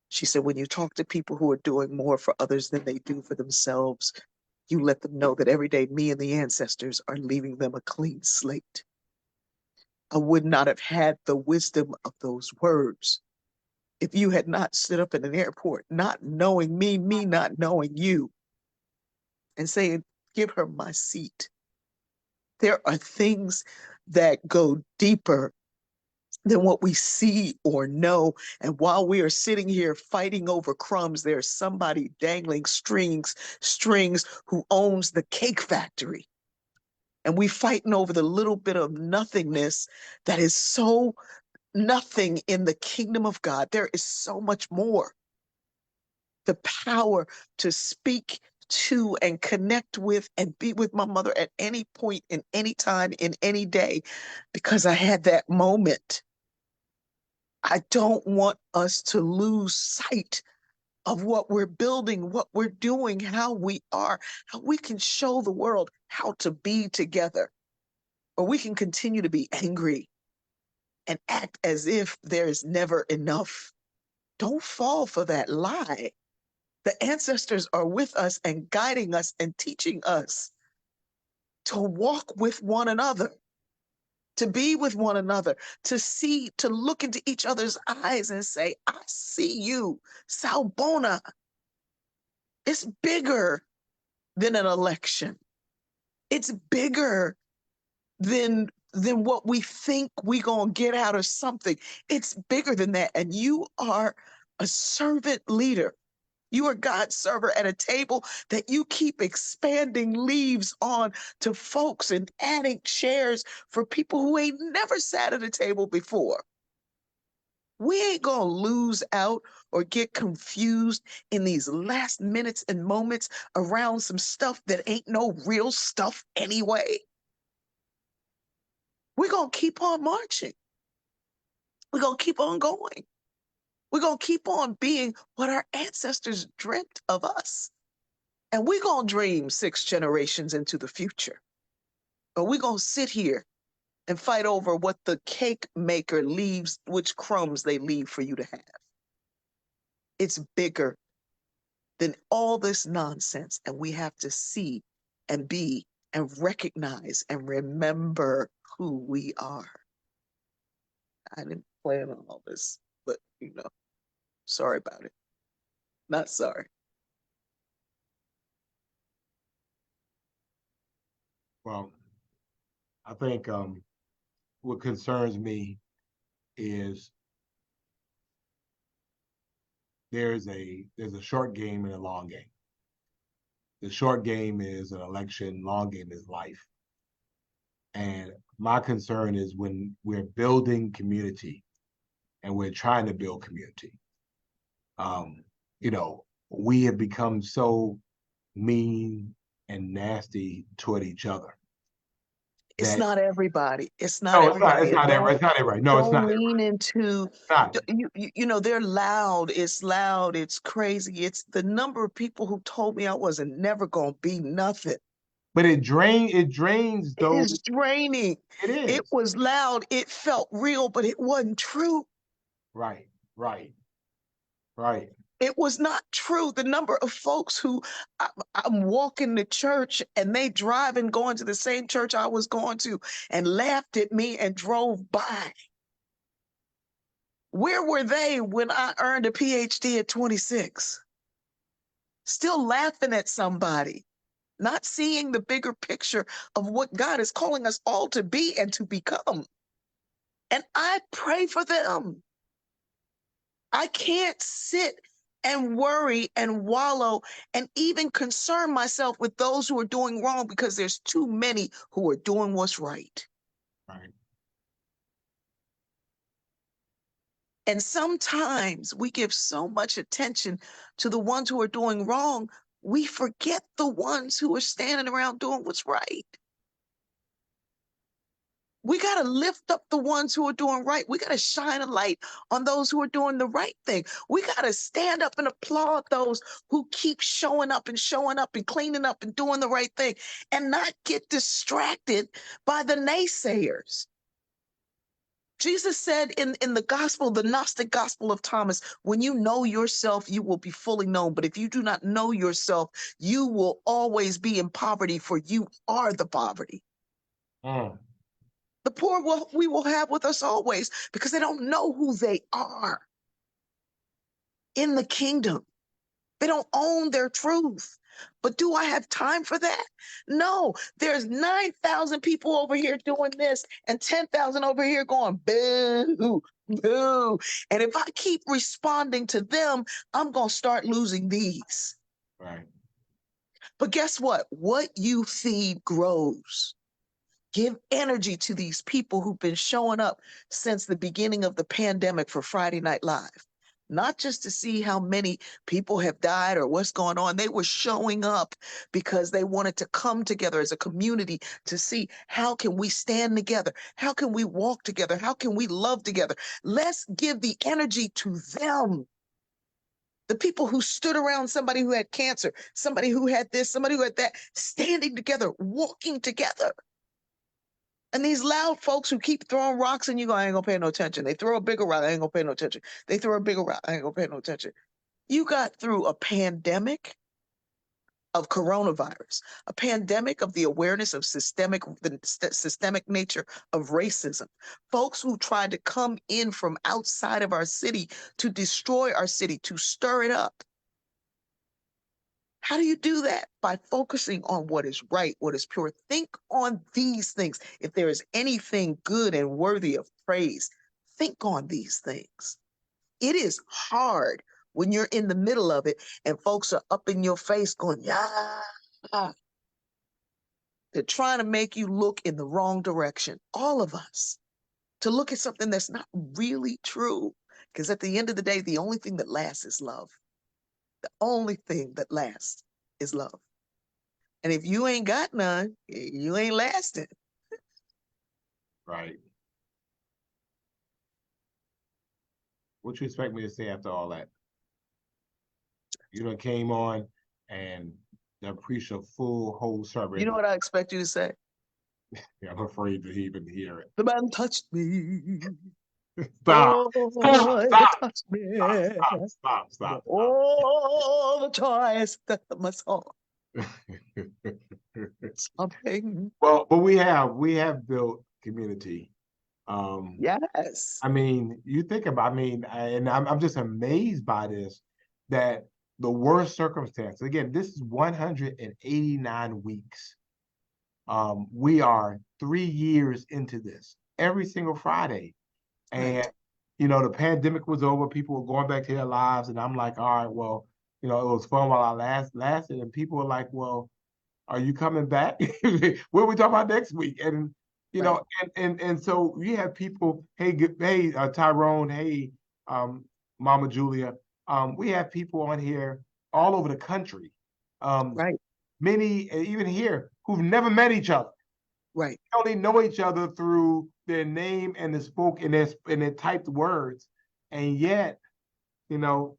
[SPEAKER 2] She said, "When you talk to people who are doing more for others than they do for themselves, you let them know that every day me and the ancestors are leaving them a clean slate." I would not have had the wisdom of those words if you had not stood up in an airport, not knowing me not knowing you, and saying, "Give her my seat." There are things that go deeper than what we see or know. And while we are sitting here fighting over crumbs, there's somebody dangling strings who owns the cake factory. And we fighting over the little bit of nothingness that is so nothing in the kingdom of God. There is so much more. The power to speak to and connect with and be with my mother at any point, in any time, in any day, because I had that moment. I don't want us to lose sight of what we're building, what we're doing, how we are, how we can show the world how to be together. Or we can continue to be angry and act as if there is never enough. Don't fall for that lie. The ancestors are with us and guiding us and teaching us to walk with one another, to be with one another, to see, to look into each other's eyes and say, "I see you, Sawubona." It's bigger than an election. It's bigger than what we think we gonna get out of something. It's bigger than that. And you are a servant leader. You are God's server at a table that you keep expanding leaves on to folks and adding chairs for people who ain't never sat at a table before. We ain't gonna lose out or get confused in these last minutes and moments around some stuff that ain't no real stuff anyway. We're gonna keep on marching. We're gonna keep on going. We're gonna keep on being what our ancestors dreamt of us. And we're going to dream 6 generations into the future. But we're going to sit here and fight over what the cake maker leaves, which crumbs they leave for you to have. It's bigger than all this nonsense. And we have to see and be and recognize and remember who we are. I didn't plan on all this, but sorry about it. Not sorry.
[SPEAKER 1] Well, I think what concerns me is there's a short game and a long game. The short game is an election, long game is life. And my concern is when we're building community and we're trying to build community, we have become so mean and nasty toward each other.
[SPEAKER 2] It's not everybody. It's not everybody.
[SPEAKER 1] It's not everybody. No, it's not.
[SPEAKER 2] Don't lean into, you know, they're loud. It's loud. It's crazy. It's the number of people who told me I wasn't never going to be nothing.
[SPEAKER 1] But it drains those.
[SPEAKER 2] It is draining.
[SPEAKER 1] It is.
[SPEAKER 2] It was loud. It felt real, but it wasn't true.
[SPEAKER 1] Right.
[SPEAKER 2] It was not true. The number of folks who I'm walking to church and they drive and going to the same church I was going to and laughed at me and drove by. Where were they when I earned a PhD at 26? Still laughing at somebody, not seeing the bigger picture of what God is calling us all to be and to become. And I pray for them. I can't sit and worry and wallow and even concern myself with those who are doing wrong, because there's too many who are doing what's right.
[SPEAKER 1] Right.
[SPEAKER 2] And sometimes we give so much attention to the ones who are doing wrong, we forget the ones who are standing around doing what's right. We got to lift up the ones who are doing right. We got to shine a light on those who are doing the right thing. We got to stand up and applaud those who keep showing up and cleaning up and doing the right thing, and not get distracted by the naysayers. Jesus said in the gospel, the Gnostic gospel of Thomas, when you know yourself, you will be fully known. But if you do not know yourself, you will always be in poverty, for you are the poverty. The poor we will have with us always, because they don't know who they are in the kingdom. They don't own their truth. But do I have time for that? No. There's 9,000 people over here doing this and 10,000 over here going, boo, boo. And if I keep responding to them, I'm going to start losing these.
[SPEAKER 1] Right.
[SPEAKER 2] But guess what? What you feed grows. Give energy to these people who've been showing up since the beginning of the pandemic for Friday Night Live. Not just to see how many people have died or what's going on. They were showing up because they wanted to come together as a community to see, how can we stand together? How can we walk together? How can we love together? Let's give the energy to them. The people who stood around somebody who had cancer, somebody who had this, somebody who had that, standing together, walking together. And these loud folks who keep throwing rocks and you go, I ain't gonna pay no attention. They throw a bigger rock, I ain't gonna pay no attention. They throw a bigger rock, I ain't gonna pay no attention. You got through a pandemic of coronavirus, a pandemic of the awareness of the systemic nature of racism. Folks who tried to come in from outside of our city to destroy our city, to stir it up. How do you do that? By focusing on what is right, what is pure. Think on these things. If there is anything good and worthy of praise, think on these things. It is hard when you're in the middle of it and folks are up in your face going, yeah. They're trying to make you look in the wrong direction. All of us. To look at something that's not really true. Because at the end of the day, the only thing that lasts is love. The only thing that lasts is love. And if you ain't got none, you ain't lasting.
[SPEAKER 1] Right. What you expect me to say after all that? You done came on and preached a full whole sermon.
[SPEAKER 2] You know what I expect you to say?
[SPEAKER 1] Yeah, I'm afraid to even hear it.
[SPEAKER 2] The man touched me.
[SPEAKER 1] Stop.
[SPEAKER 2] Stop.
[SPEAKER 1] Stop.
[SPEAKER 2] Oh, the choice that my soul. Something.
[SPEAKER 1] Well, but we have built community.
[SPEAKER 2] Yes.
[SPEAKER 1] I mean, you think about, and I'm just amazed by this, that the worst circumstance, again, this is 189 weeks. We are 3 years into this every single Friday. And,
[SPEAKER 2] right.
[SPEAKER 1] The pandemic was over. People were going back to their lives. And I'm like, all right, well, it was fun while I lasted. And people were like, well, are you coming back? What are we talking about next week? And, and so you have people, hey, Tyrone, hey, Mama Julia. We have people on here all over the country.
[SPEAKER 2] Right.
[SPEAKER 1] many, even here, who've never met each other.
[SPEAKER 2] Right.
[SPEAKER 1] They only know each other through their name and the spoke and their typed words. And yet, you know,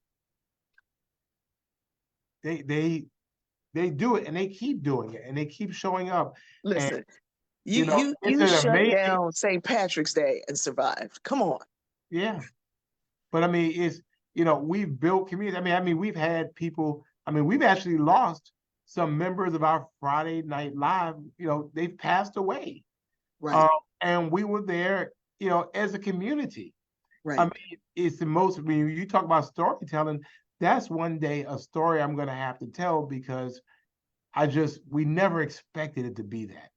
[SPEAKER 1] they do it and they keep doing it and they keep showing up.
[SPEAKER 2] Listen,
[SPEAKER 1] and,
[SPEAKER 2] you shut
[SPEAKER 1] amazing
[SPEAKER 2] down St. Patrick's Day and survived. Come on.
[SPEAKER 1] Yeah. But I mean, it's, we've built community. I mean, we've had people, we've actually lost some members of our Friday Night Live, they've passed away.
[SPEAKER 2] Right.
[SPEAKER 1] And we were there, as a community.
[SPEAKER 2] Right.
[SPEAKER 1] I mean, it's the most, when you talk about storytelling, that's one day a story I'm going to have to tell because we never expected it to be that.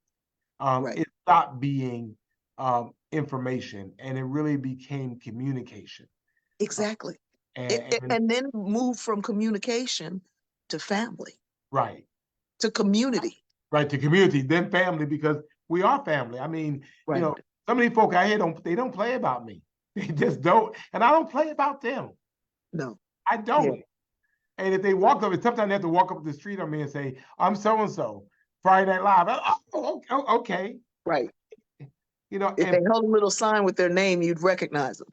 [SPEAKER 2] Right.
[SPEAKER 1] It stopped being information and it really became communication.
[SPEAKER 2] Exactly. And then move from communication to family.
[SPEAKER 1] Right.
[SPEAKER 2] To community.
[SPEAKER 1] Right, to community, then family, because we are family. I mean,
[SPEAKER 2] right.
[SPEAKER 1] Some of these folk out here don't play about me. They just don't. And I don't play about them.
[SPEAKER 2] No.
[SPEAKER 1] I don't. Yeah. And if they walk up, sometimes they have to walk up the street on me and say, I'm so-and-so, Friday Night Live. Oh, okay.
[SPEAKER 2] Right. If they held a little sign with their name, you'd recognize them.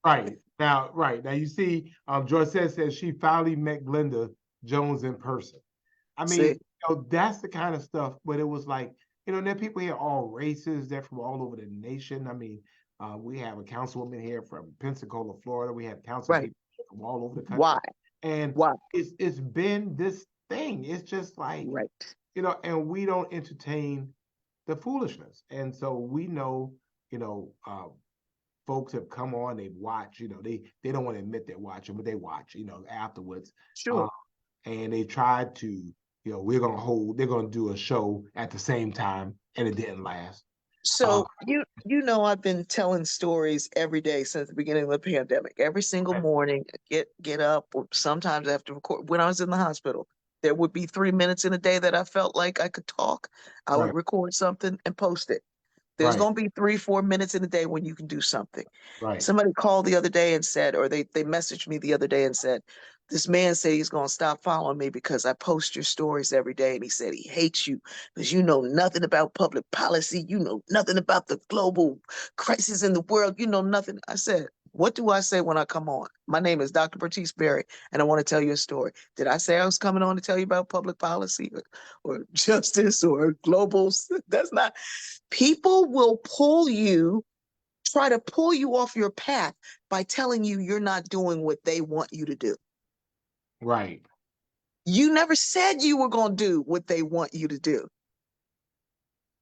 [SPEAKER 1] Right. Now, you see, Joyce says she finally met Glenda Jones in person. I mean, that's the kind of stuff, but it was like, there are people here, all races, they're from all over the nation. I mean, we have a councilwoman here from Pensacola, Florida. We have councilmen from all over the country.
[SPEAKER 2] Why?
[SPEAKER 1] And it's been this thing. It's just like, and we don't entertain the foolishness. And so we know, folks have come on, they've watched, they don't want to admit they're watching, but they watch, afterwards.
[SPEAKER 2] Sure.
[SPEAKER 1] And they tried to, they're going to do a show at the same time, and it didn't last.
[SPEAKER 2] So, I've been telling stories every day since the beginning of the pandemic. Every single morning, get up, or sometimes I have to record. When I was in the hospital, there would be 3 minutes in a day that I felt like I could talk. I would record something and post it. There's going to be 3-4 minutes in a day when you can do something.
[SPEAKER 1] Right.
[SPEAKER 2] Somebody called the other day and said, or they messaged me the other day and said, this man said he's going to stop following me because I post your stories every day. And he said he hates you because you know nothing about public policy. You know nothing about the global crisis in the world. You know nothing. I said, what do I say when I come on? My name is Dr. Bertice Berry, and I want to tell you a story. Did I say I was coming on to tell you about public policy or justice or global? That's not. People will try to pull you off your path by telling you you're not doing what they want you to do.
[SPEAKER 1] Right.
[SPEAKER 2] You never said you were going to do what they want you to do.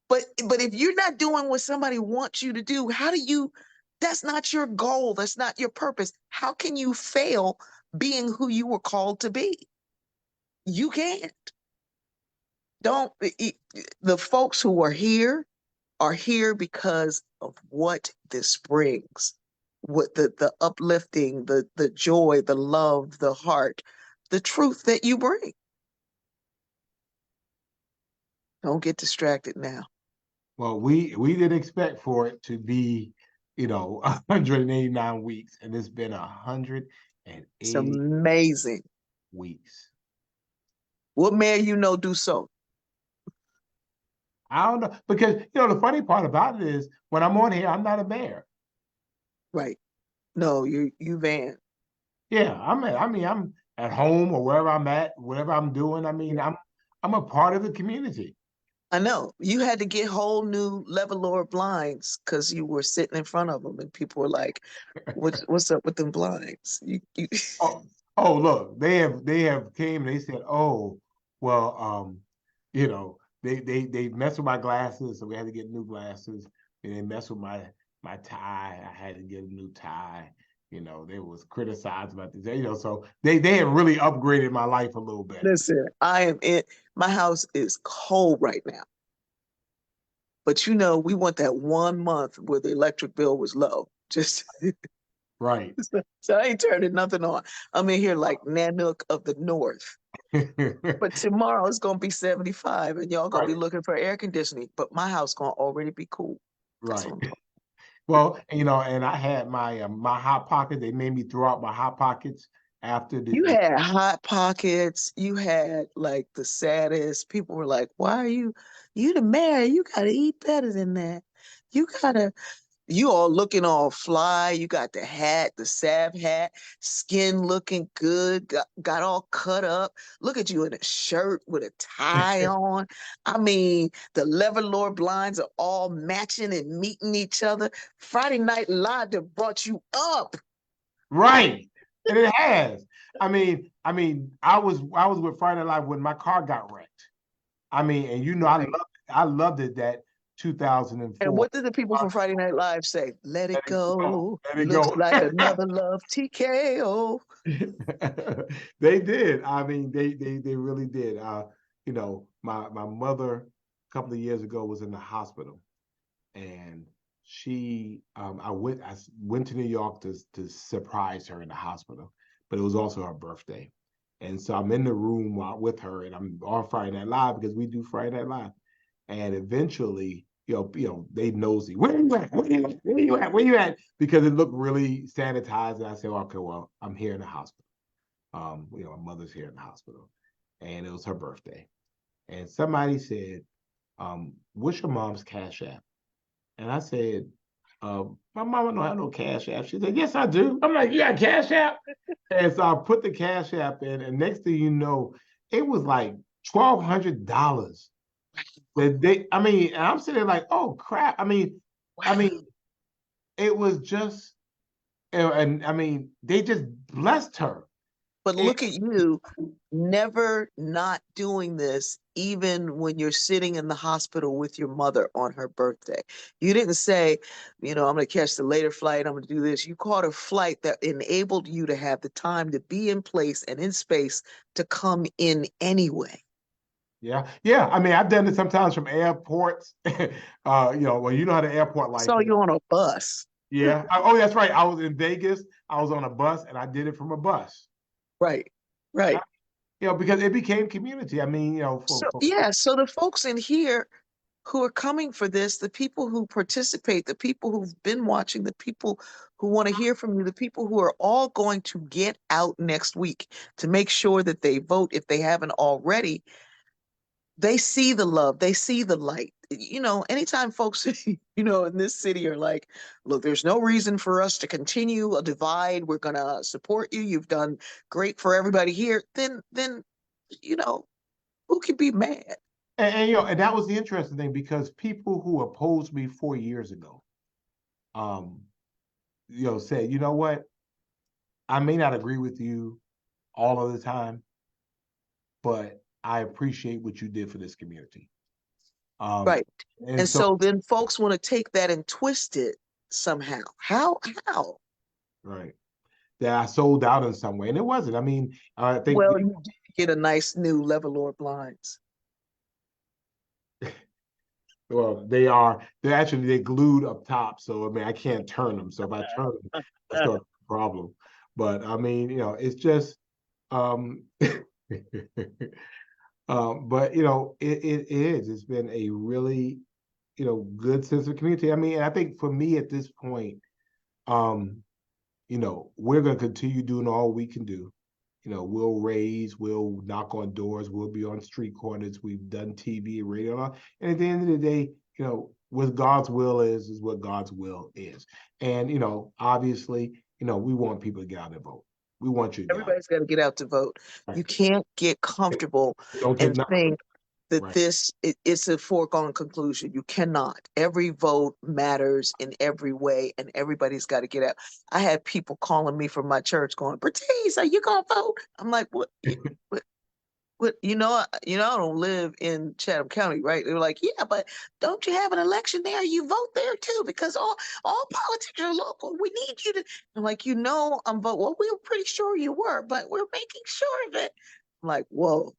[SPEAKER 2] But if you're not doing what somebody wants you to do, that's not your goal. That's not your purpose. How can you fail being who you were called to be? You can't. The folks who are here because of what this brings, what the uplifting, the joy, the love, the heart, the truth that you bring. Don't get distracted now.
[SPEAKER 1] Well, we didn't expect for it to be, 189 weeks, and it's been 180.
[SPEAKER 2] It's amazing.
[SPEAKER 1] Weeks.
[SPEAKER 2] What mayor do so?
[SPEAKER 1] I don't know, because the funny part about it is when I'm on here, I'm not a mayor.
[SPEAKER 2] Right. No, you Van.
[SPEAKER 1] Yeah, I'm at home or wherever I'm at, whatever I'm doing. I mean, I'm a part of the community.
[SPEAKER 2] I know. You had to get whole new level blinds because you were sitting in front of them and people were like, what's up with them blinds?
[SPEAKER 1] Oh, look, they have came and they said, oh, well, they messed with my glasses, so we had to get new glasses. And they messed with my tie. I had to get a new tie. They was criticized about this. So they have really upgraded my life a little bit.
[SPEAKER 2] Listen, my house is cold right now. But we want that 1 month where the electric bill was low. Just
[SPEAKER 1] right.
[SPEAKER 2] So I ain't turning nothing on. I'm in here like Nanook of the North. But tomorrow it's gonna be 75 and y'all gonna be looking for air conditioning. But my house gonna already be cool.
[SPEAKER 1] Right. Well, and I had my my hot pocket. They made me throw out my hot pockets after
[SPEAKER 2] you had Hot Pockets, you had like the saddest. People were like, "Why are you the mayor? You gotta eat better than that. You gotta." You all looking all fly. You got the hat, the Sav hat, skin looking good, got all cut up. Look at you in a shirt with a tie on. I mean, the Leverlore blinds are all matching and meeting each other. Friday Night Live that brought you up.
[SPEAKER 1] Right. And it has. I mean, I was with Friday Night Live when my car got wrecked. I mean, and you know, I loved it that 2004.
[SPEAKER 2] And what did the people from Friday Night Live say? Let it go.
[SPEAKER 1] Let it
[SPEAKER 2] Looks
[SPEAKER 1] go.
[SPEAKER 2] like another love TKO.
[SPEAKER 1] They did. I mean, they really did. You know, my mother a couple of years ago was in the hospital, and she I went to New York to surprise her in the hospital, but it was also her birthday. And so I'm in the room with her, and I'm on Friday Night Live because we do Friday Night Live. And eventually, they nosy. Where you at? Where you at? Where you at? Where you at? Because it looked really sanitized. And I said, okay, well, I'm here in the hospital. My mother's here in the hospital. And it was her birthday. And somebody said, what's your mom's Cash App? And I said, my mama don't have no Cash App. She said, yes, I do. I'm like, you got Cash App? And so I put the Cash App in, and next thing you know, it was like $1,200. And I'm sitting there like, oh crap. I mean, it was just, and I mean, they just blessed her.
[SPEAKER 2] But look at you, never not doing this, even when you're sitting in the hospital with your mother on her birthday. You didn't say, I'm going to catch the later flight, I'm going to do this. You caught a flight that enabled you to have the time to be in place and in space to come in anyway.
[SPEAKER 1] Yeah. I mean, I've done it sometimes from airports. You know how the airport life.
[SPEAKER 2] Saw you on a bus.
[SPEAKER 1] Yeah. Oh, that's right. I was in Vegas. I was on a bus, and I did it from a bus.
[SPEAKER 2] Right.
[SPEAKER 1] Because it became community. I mean,
[SPEAKER 2] so the folks in here who are coming for this, the people who participate, the people who've been watching, the people who want to hear from you, the people who are all going to get out next week to make sure that they vote if they haven't already. They see the love, they see the light. Anytime folks, in this city are like, look, there's no reason for us to continue a divide. We're going to support you. You've done great for everybody here. Then, who can be mad?
[SPEAKER 1] And that was the interesting thing, because people who opposed me 4 years ago, said, you know what? I may not agree with you all of the time, but I appreciate what you did for this community.
[SPEAKER 2] Right. And so then folks want to take that and twist it somehow. How?
[SPEAKER 1] Right. That I sold out in some way. And it wasn't. I mean, I think.
[SPEAKER 2] Well, you did get a nice new Leverlore blinds.
[SPEAKER 1] Well, they're glued up top. So, I mean, I can't turn them. So if I turn them, that's not a problem. But I mean, it's just, but it is. It's been a really, good sense of community. I mean, and I think for me at this point, we're going to continue doing all we can do. We'll raise, we'll knock on doors, we'll be on street corners. We've done TV and radio, and at the end of the day, what God's will is what God's will is. And obviously, we want people to get out and vote. We want you.
[SPEAKER 2] Everybody's got to get out to vote. Right. You can't get comfortable and think that this it's a foregone conclusion. You cannot. Every vote matters in every way, and everybody's got to get out. I had people calling me from my church going, "Bertice, are you gonna vote?" I'm like, "What? What? I don't live in Chatham County, right?" They were like, "Yeah, but don't you have an election there? You vote there too, because all politics are local. We need you to." I'm like, I'm voting. Well, we were pretty sure you were, but we're making sure of it. I'm like, whoa.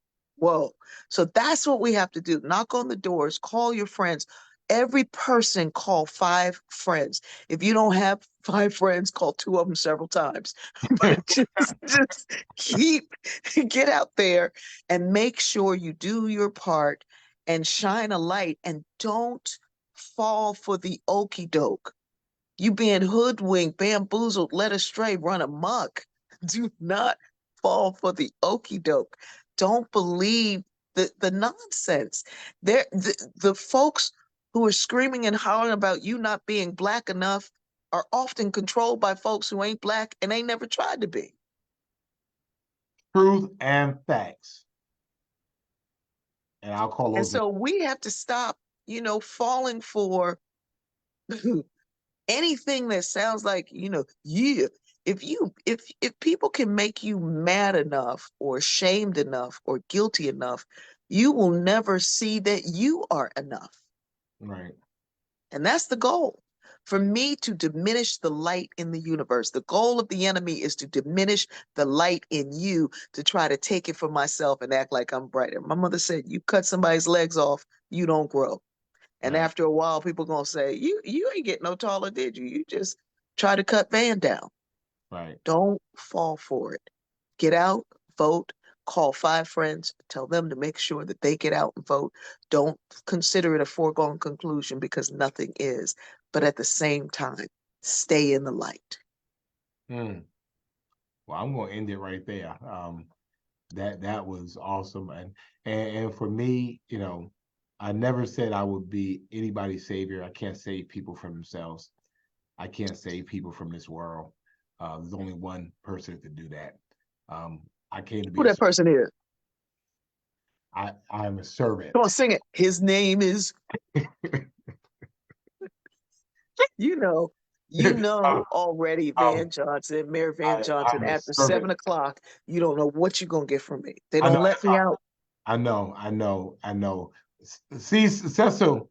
[SPEAKER 2] So that's what we have to do. Knock on the doors, call your friends. Every person call 5 friends. If you don't have 5 friends, call 2 of them several times. But just get out there and make sure you do your part and shine a light, and don't fall for the okie doke. You being hoodwinked, bamboozled, led astray, run amok. Do not fall for the okey doke. Don't believe the nonsense. The folks who are screaming and hollering about you not being Black enough are often controlled by folks who ain't Black and ain't never tried to be.
[SPEAKER 1] Truth and facts. And I'll call those.
[SPEAKER 2] And so we have to stop, falling for anything that sounds like, yeah. If people can make you mad enough or shamed enough or guilty enough, you will never see that you are enough.
[SPEAKER 1] Right.
[SPEAKER 2] And that's the goal. For me to diminish the light in the universe. The goal of the enemy is to diminish the light in you, to try to take it for myself and act like I'm brighter. My mother said, you cut somebody's legs off, you don't grow. And
[SPEAKER 1] right.
[SPEAKER 2] After a while, people are going to say, you ain't get no taller, did you? You just try to cut Van down.
[SPEAKER 1] Right.
[SPEAKER 2] Don't fall for it. Get out, vote, call 5 friends, tell them to make sure that they get out and vote. Don't consider it a foregone conclusion, because nothing is. But at the same time, stay in the light.
[SPEAKER 1] Well, I'm going to end it right there. That was awesome. And for me, I never said I would be anybody's savior. I can't save people from themselves. I can't save people from this world. There's only one person that can do that. I came to be
[SPEAKER 2] who that person is.
[SPEAKER 1] I'm a servant.
[SPEAKER 2] Come on, sing it. His name is already Van Johnson, Mayor Van Johnson. After 7 o'clock, you don't know what you're gonna get from me. They don't let me out.
[SPEAKER 1] I know. See, Cecil.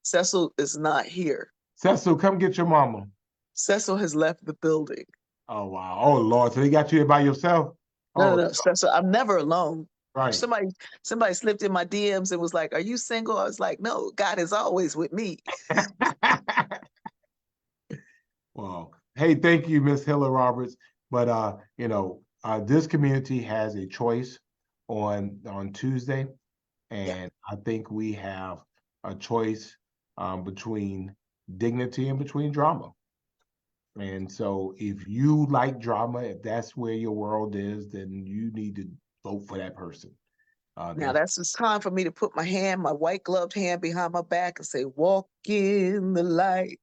[SPEAKER 2] Cecil is not here.
[SPEAKER 1] Cecil, come get your mama.
[SPEAKER 2] Cecil has left the building.
[SPEAKER 1] Oh, wow. Oh, Lord. So they got you here by yourself?
[SPEAKER 2] No. Cecil, I'm never alone.
[SPEAKER 1] Right.
[SPEAKER 2] Somebody slipped in my DMs and was like, are you single? I was like, no, God is always with me.
[SPEAKER 1] Well, hey, thank you, Miss Hilla Roberts. But this community has a choice on Tuesday, and I think we have a choice between dignity and between drama. And so if you like drama, if that's where your world is, then you need to vote for that person.
[SPEAKER 2] Now that's the time for me to put my white gloved hand behind my back and say, walk in the light,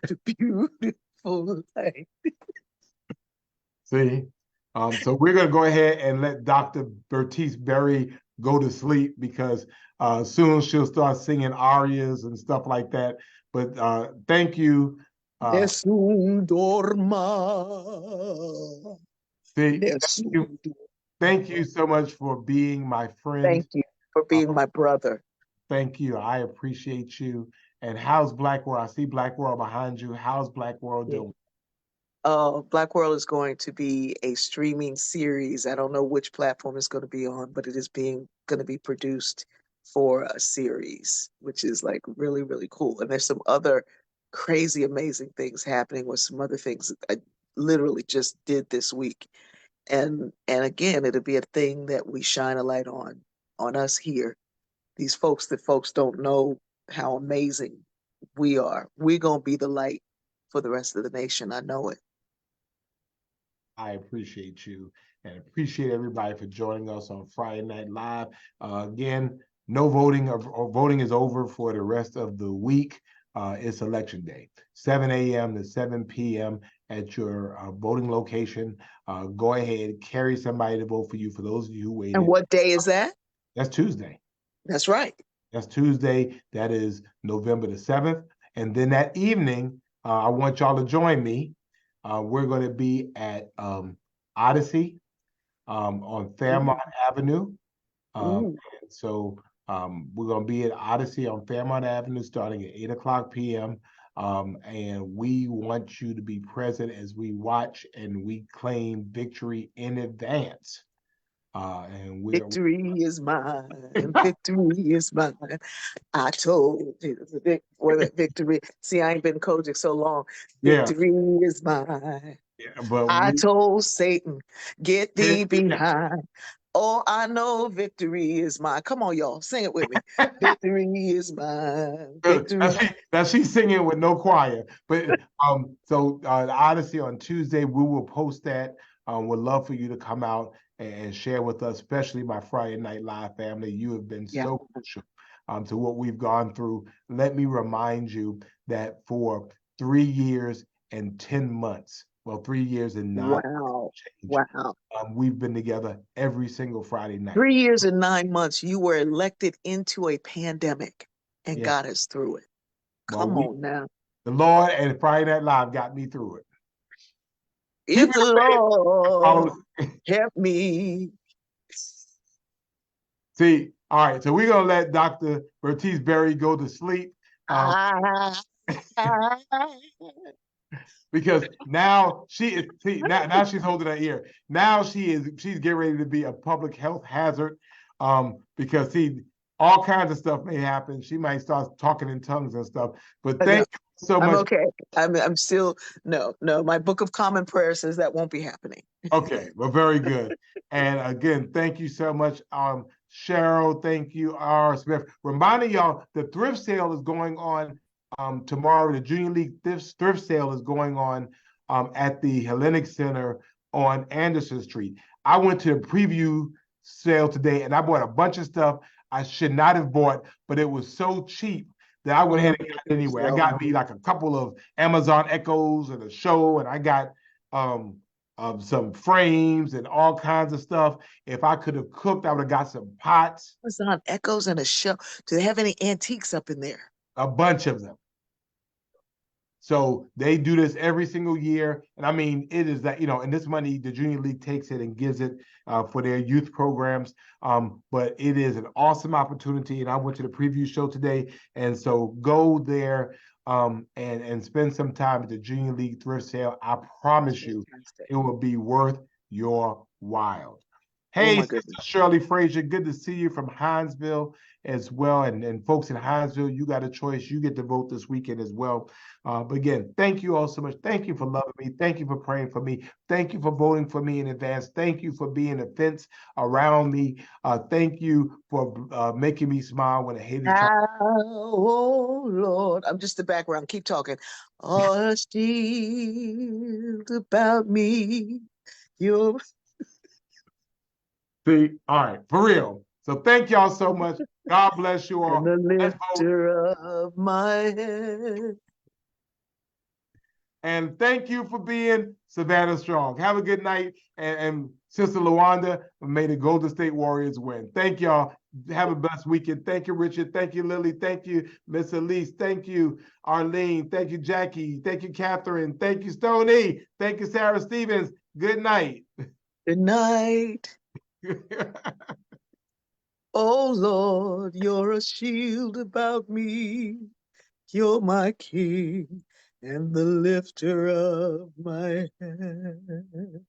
[SPEAKER 2] the beautiful light.
[SPEAKER 1] See? So we're going to go ahead and let Dr. Bertice Berry go to sleep, because soon she'll start singing arias and stuff like that. But thank you.
[SPEAKER 2] Es un dorma.
[SPEAKER 1] Thank you so much for being my friend.
[SPEAKER 2] Thank you for being my brother.
[SPEAKER 1] Thank you. I appreciate you. And how's Black World? I see Black World behind you. How's Black World doing?
[SPEAKER 2] Black World is going to be a streaming series. I don't know which platform it's going to be on, but it is going to be produced for a series, which is like really, really cool. And there's some other crazy, amazing things happening with some other things I literally just did this week. And again, it'll be a thing that we shine a light on us here. These folks that folks don't know how amazing we are. We're going to be the light for the rest of the nation. I know it.
[SPEAKER 1] I appreciate you, and appreciate everybody for joining us on Friday Night Live. Again, no voting, or voting is over for the rest of the week. It's election day, 7 a.m. to 7 p.m. at your voting location. Go ahead, carry somebody to vote for you, for those of you who waited.
[SPEAKER 2] And what day is that?
[SPEAKER 1] That's Tuesday.
[SPEAKER 2] That's right.
[SPEAKER 1] That's Tuesday. That is November the 7th. And then that evening, I want y'all to join me. We're going to be at Odyssey on Fairmont Avenue. So we're going to be at Odyssey on Fairmont Avenue starting at 8 o'clock p.m. And we want you to be present as we watch and we claim victory in advance. And
[SPEAKER 2] victory is mine. Victory is mine. I told you, victory. See, I ain't been coaching so long. Victory is mine. Yeah, but I told Satan, get thee behind. Oh, I know victory is mine. Come on, y'all, sing it with me. Victory is mine. Victory.
[SPEAKER 1] Now she's singing with no choir. But so the Odyssey on Tuesday, we will post that Would love for you to come out and share with us, especially my Friday Night Live family. You have been so crucial to what we've gone through. Let me remind you that for 3 years and 10 months, well, 3 years and 9 months, we've been together every single Friday night.
[SPEAKER 2] 3 years and 9 months, you were elected into a pandemic and got us through it. Come on now.
[SPEAKER 1] The Lord and Friday Night Live got me through it.
[SPEAKER 2] It's the Lord help me.
[SPEAKER 1] See, all right, so we're gonna let Dr. Bertice Berry go to sleep. Because now she is now she's holding her ear. Now she's getting ready to be a public health hazard. Because all kinds of stuff may happen. She might start talking in tongues and stuff. But thank you so much.
[SPEAKER 2] I'm okay. I'm still no. My Book of Common Prayer says that won't be happening.
[SPEAKER 1] Okay, well, very good. And again, thank you so much, Cheryl. Thank you, R. Smith. Reminding y'all, the thrift sale is going on tomorrow. The Junior League thrift sale is going on at the Hellenic Center on Anderson Street. I went to the preview sale today, and I bought a bunch of stuff I should not have bought, but it was so cheap that I went ahead and got it anyway. I got me like a couple of Amazon Echoes and a show, and I got some frames and all kinds of stuff. If I could have cooked, I would have got some pots.
[SPEAKER 2] Amazon Echoes and a show. Do they have any antiques up in there?
[SPEAKER 1] A bunch of them. So they do this every single year. And I mean, it is that, and this money, the Junior League takes it and gives it for their youth programs. But it is an awesome opportunity. And I went to the preview show today. And so go there and spend some time at the Junior League thrift sale. I promise you, it will be worth your while. Hey, Shirley Frazier, good to see you from Hinesville as well. And folks in Hinesville, you got a choice. You get to vote this weekend as well. But again, thank you all so much. Thank you for loving me. Thank you for praying for me. Thank you for voting for me in advance. Thank you for being a fence around me. Thank you for making me smile when I hated.
[SPEAKER 2] Oh, Lord. I'm just the background. Keep talking. A shield about me. You're...
[SPEAKER 1] See, all right, for real. So thank y'all so much. God bless you all.
[SPEAKER 2] And the lifter of my head.
[SPEAKER 1] And thank you for being Savannah Strong. Have a good night. And Sister Lawanda, may the Golden State Warriors win. Thank y'all. Have a blessed weekend. Thank you, Richard. Thank you, Lily. Thank you, Miss Elise. Thank you, Arlene. Thank you, Jackie. Thank you, Catherine. Thank you, Stoney. Thank you, Sarah Stevens. Good night.
[SPEAKER 2] Good night. Oh, Lord, you're a shield about me. You're my king and the lifter of my head.